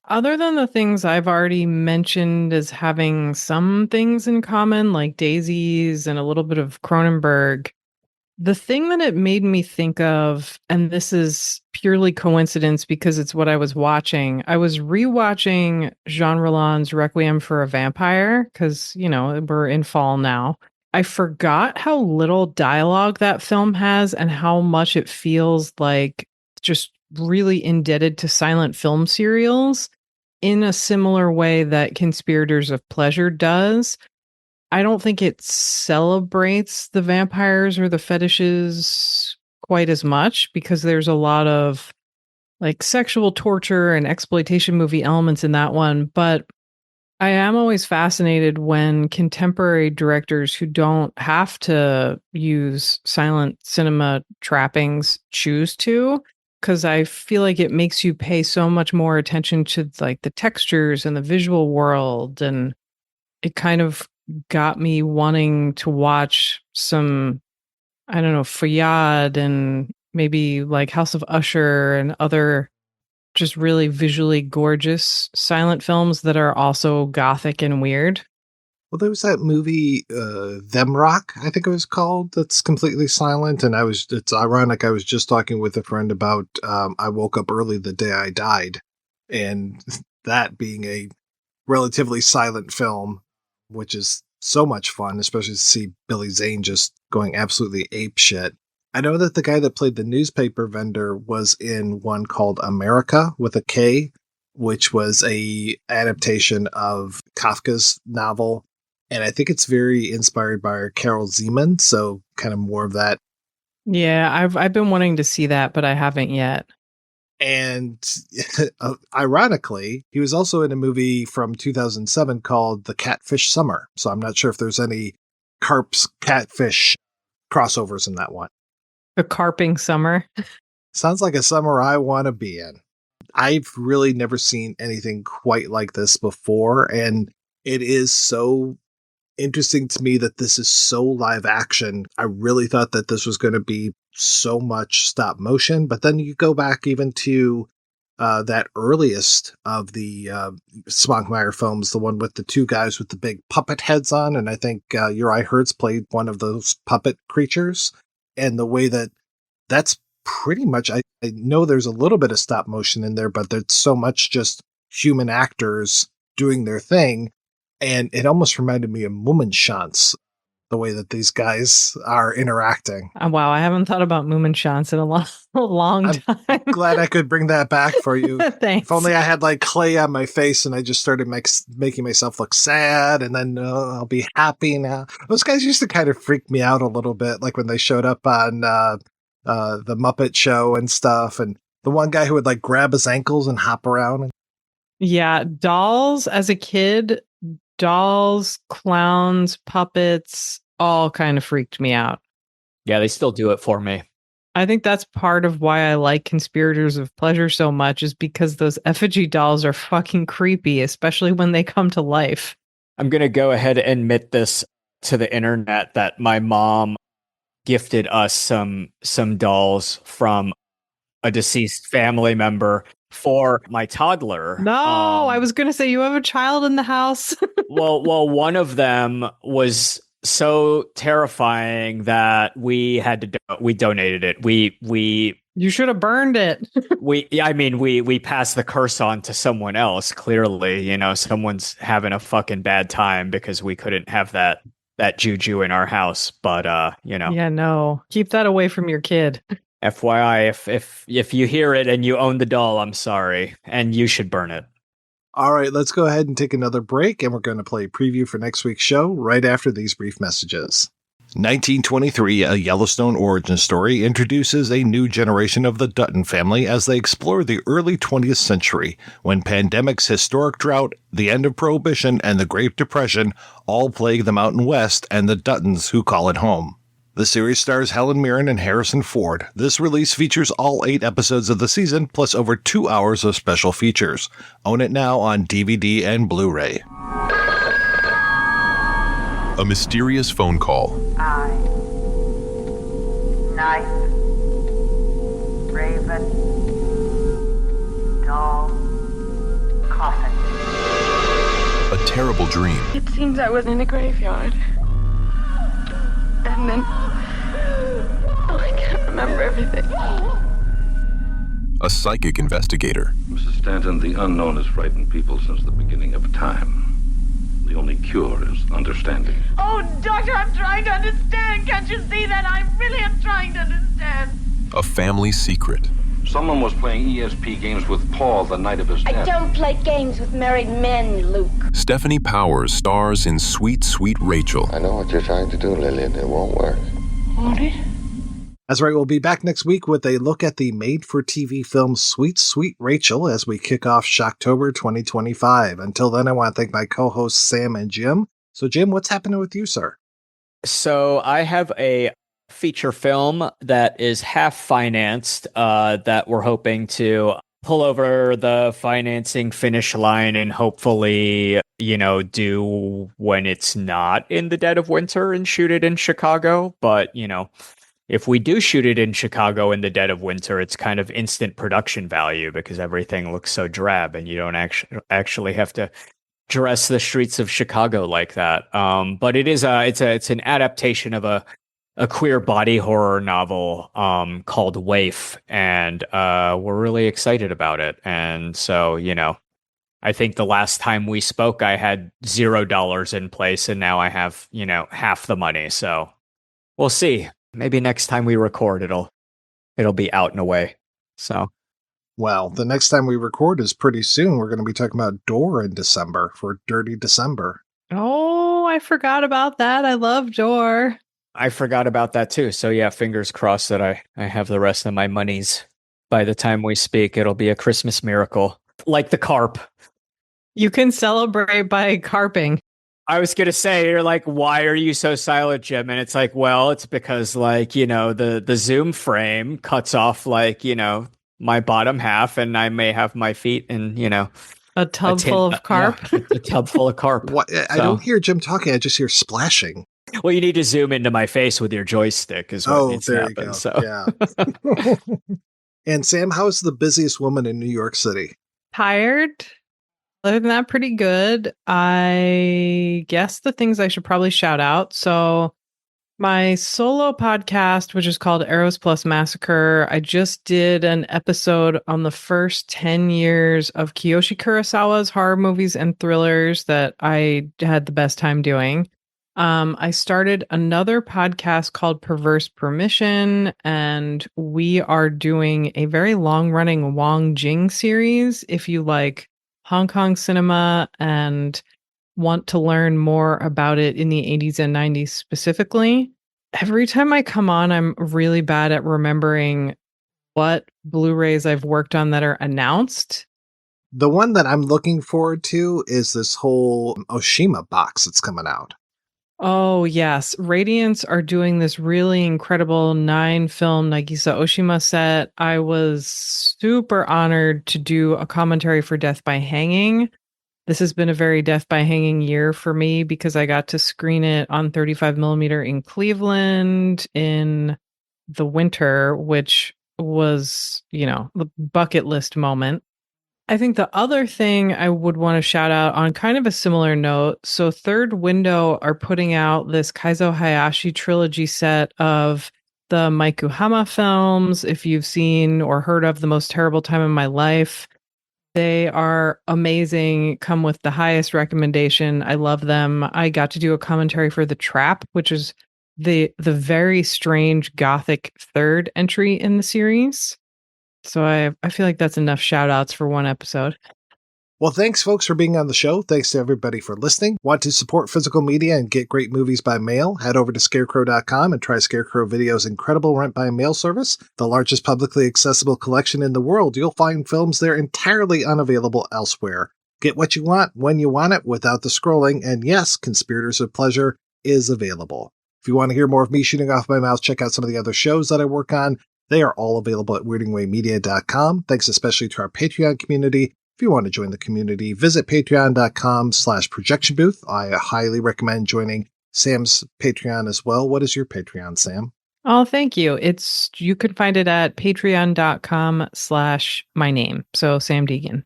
Other than the things I've already mentioned as having some things in common, like Daisies and a little bit of Cronenberg, the thing that it made me think of, and this is purely coincidence because it's what I was watching, I was rewatching Jean Rollon's Requiem for a Vampire because, you know, we're in fall now. I forgot how little dialogue that film has and how much it feels like just really indebted to silent film serials in a similar way that Conspirators of Pleasure does. I don't think it celebrates the vampires or the fetishes quite as much because there's a lot of like sexual torture and exploitation movie elements in that one. But I am always fascinated when contemporary directors who don't have to use silent cinema trappings choose to, because I feel like it makes you pay so much more attention to like the textures and the visual world. And it kind of got me wanting to watch some, I don't know, Fayad and maybe like House of Usher and other just really visually gorgeous silent films that are also gothic and weird. Well, there was that movie, Them Rock, I think it was called, that's completely silent. And it's ironic, I was just talking with a friend about I Woke Up Early the Day I Died. And that being a relatively silent film, which is so much fun, especially to see Billy Zane just going absolutely apeshit. I know that the guy that played the newspaper vendor was in one called America with a K, which was a adaptation of Kafka's novel. And I think it's very inspired by Carol Zeman, so kind of more of that. Yeah, I've been wanting to see that, but I haven't yet. And ironically, he was also in a movie from 2007 called The Catfish Summer. So I'm not sure if there's any Carp's Catfish crossovers in that one. The Carping Summer. Sounds like a summer I want to be in. I've really never seen anything quite like this before, and it is so interesting to me that this is so live action. I really thought that this was going to be so much stop motion, but then you go back even to that earliest of the Švankmajer films, the one with the two guys with the big puppet heads on, and I think Uri Hertz played one of those puppet creatures. And the way that's pretty much, I know there's a little bit of stop motion in there, but there's so much just human actors doing their thing. And it almost reminded me of Mummenschanz, the way that these guys are interacting. Wow, I haven't thought about Mummenschanz in a long time. I'm glad I could bring that back for you. Thanks. If only I had like clay on my face and I just started making myself look sad, and then I'll be happy now. Those guys used to kind of freak me out a little bit, like when they showed up on the Muppet Show and stuff, and the one guy who would like grab his ankles and hop around. Yeah, dolls as a kid, dolls, clowns, puppets, all kind of freaked me out. Yeah, they still do it for me. I think that's part of why I like Conspirators of Pleasure so much, is because those effigy dolls are fucking creepy, especially when they come to life. I'm going to go ahead and admit this to the internet that my mom gifted us some dolls from a deceased family member for my toddler. No, I was going to say, you have a child in the house. well, one of them was so terrifying that we had to we donated it. You should have burned it. we passed the curse on to someone else. Clearly, someone's having a fucking bad time because we couldn't have that juju in our house. But yeah, no, keep that away from your kid. FYI, if you hear it and you own the doll, I'm sorry, and you should burn it. All right, let's go ahead and take another break, and we're going to play a preview for next week's show right after these brief messages. 1923, A Yellowstone Origin Story, introduces a new generation of the Dutton family as they explore the early 20th century, when pandemics, historic drought, the end of Prohibition, and the Great Depression all plague the Mountain West and the Duttons who call it home. The series stars Helen Mirren and Harrison Ford. This release features all 8 episodes of the season, plus over 2 hours of special features. Own it now on DVD and Blu-ray. A mysterious phone call. I, knife, raven, doll, coffin. A terrible dream. It seems I was in a graveyard. And then, I can't remember everything. A psychic investigator. Mrs. Stanton, the unknown has frightened people since the beginning of time. The only cure is understanding. Oh, Doctor, I'm trying to understand. Can't you see that? I really am trying to understand. A family secret. Someone was playing ESP games with Paul the night of his death. I don't play games with married men, Luke. Stephanie Powers stars in Sweet, Sweet Rachel. I know what you're trying to do, Lillian. It won't work. Won't it? That's right, we'll be back next week with a look at the made-for-TV film Sweet Sweet Rachel as we kick off Shocktober 2025. Until then, I want to thank my co-hosts Sam and Jim. So, Jim, what's happening with you, sir? So I have a feature film that is half financed that we're hoping to pull over the financing finish line and hopefully, do when it's not in the dead of winter and shoot it in Chicago. But, if we do shoot it in Chicago in the dead of winter, it's kind of instant production value because everything looks so drab and you don't actually have to dress the streets of Chicago like that. But it is it's an adaptation of a queer body horror novel called Waif, and we're really excited about it. And so, I think the last time we spoke, I had $0 in place, and now I have, half the money. So we'll see. Maybe next time we record, it'll be out and away. So. Well, the next time we record is pretty soon. We're going to be talking about Door in December for Dirty December. Oh, I forgot about that. I love Door. I forgot about that too. So yeah, fingers crossed that I have the rest of my monies by the time we speak. It'll be a Christmas miracle. Like the carp. You can celebrate by carping. I was going to say, you're like, why are you so silent, Jim? And it's like, well, it's because the Zoom frame cuts off my bottom half and I may have my feet in, a tub full of carp. Yeah, a tub full of carp. What? I don't hear Jim talking. I just hear splashing. Well, you need to zoom into my face with your joystick is what needs to happen. You go. So. Yeah. And Sam, how is the busiest woman in New York City? Tired. Other than that, pretty good. I guess the things I should probably shout out. So my solo podcast, which is called Eros Plus Massacre, I just did an episode on the first 10 years of Kiyoshi Kurosawa's horror movies and thrillers that I had the best time doing. I started another podcast called Perverse Permission, and we are doing a very long-running Wong Jing series. If you like Hong Kong cinema and want to learn more about it in the 80s and 90s specifically. Every time I come on, I'm really bad at remembering what Blu-rays I've worked on that are announced. The one that I'm looking forward to is this whole Oshima box that's coming out. Oh, yes. Radiance are doing this really incredible 9-film Nagisa Oshima set. I was super honored to do a commentary for Death by Hanging. This has been a very Death by Hanging year for me because I got to screen it on 35mm in Cleveland in the winter, which was, the bucket list moment. I think the other thing I would want to shout out on kind of a similar note. So Third Window are putting out this Kaizo Hayashi trilogy set of the Maikuhama films. If you've seen or heard of The Most Terrible Time in My Life, they are amazing, come with the highest recommendation. I love them. I got to do a commentary for The Trap, which is the very strange gothic third entry in the series. So I feel like that's enough shout outs for one episode. Well, thanks, folks, for being on the show. Thanks to everybody for listening. Want to support physical media and get great movies by mail? Head over to scarecrow.com and try Scarecrow Video's incredible rent-by-mail service. The largest publicly accessible collection in the world. You'll find films there entirely unavailable elsewhere. Get what you want, when you want it, without the scrolling. And yes, Conspirators of Pleasure is available. If you want to hear more of me shooting off my mouth, check out some of the other shows that I work on. They are all available at weirdingwaymedia.com. Thanks especially to our Patreon community. If you want to join the community, visit patreon.com/projection booth. I highly recommend joining Sam's Patreon as well. What is your Patreon, Sam? Oh, thank you. You can find it at patreon.com/my name. So Samm Deighan.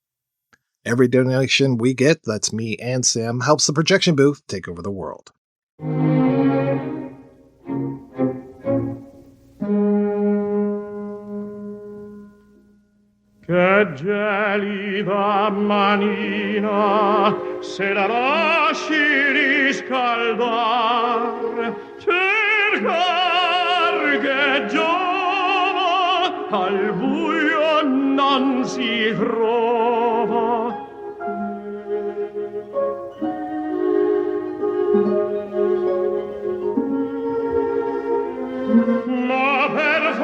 Every donation we get, that's me and Sam, helps the projection booth take over the world. Che gelida manina, se la lasci riscaldar, cercar che giova, al buio non si trova. Ma per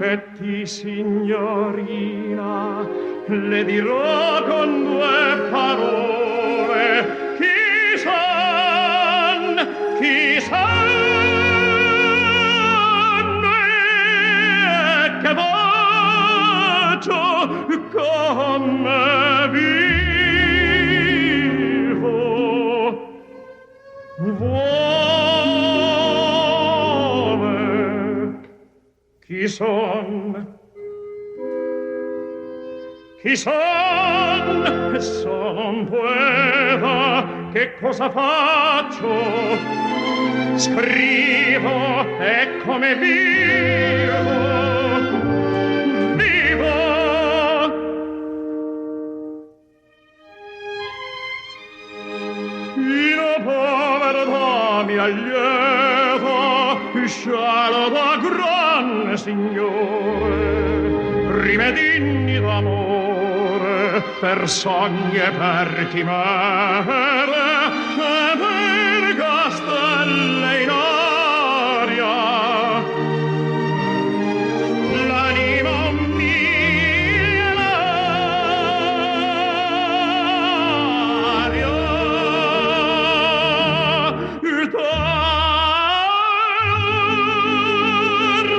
aspetti, signorina, le dirò con 2 parole. Chi son e che voce come vivo. Vuole chi son? Chi son? Sono un poeta, che cosa faccio? Scrivo e come vivo. Vivo. Io povertà mia lieta, scelta gran signore, rimedini d'amore, per sogni e per chimere, e per castelle in aria. L'anima mia l'aria,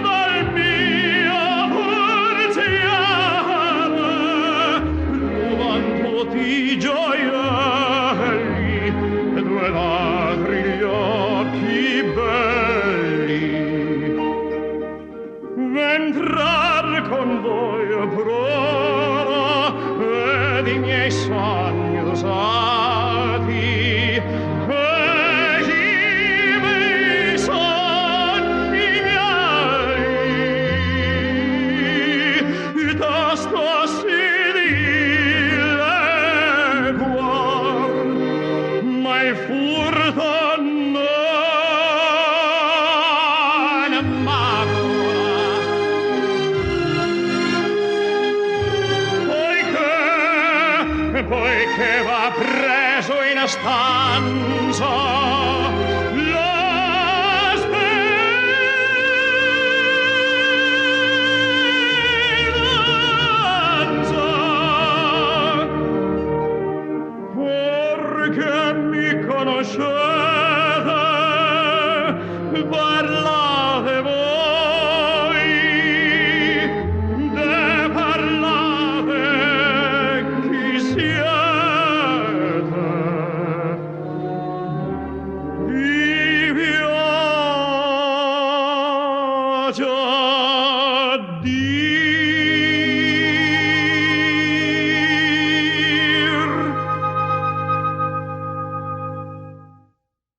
dal mio forziere, ruban tutti gioielli, e 2 ladri gli occhi belli. V'entrar con voi prora ed i miei sogni usati, e i miei sogni miei, tasto si dileguar, ma il furto non m'agola. Poiché va preso in stanza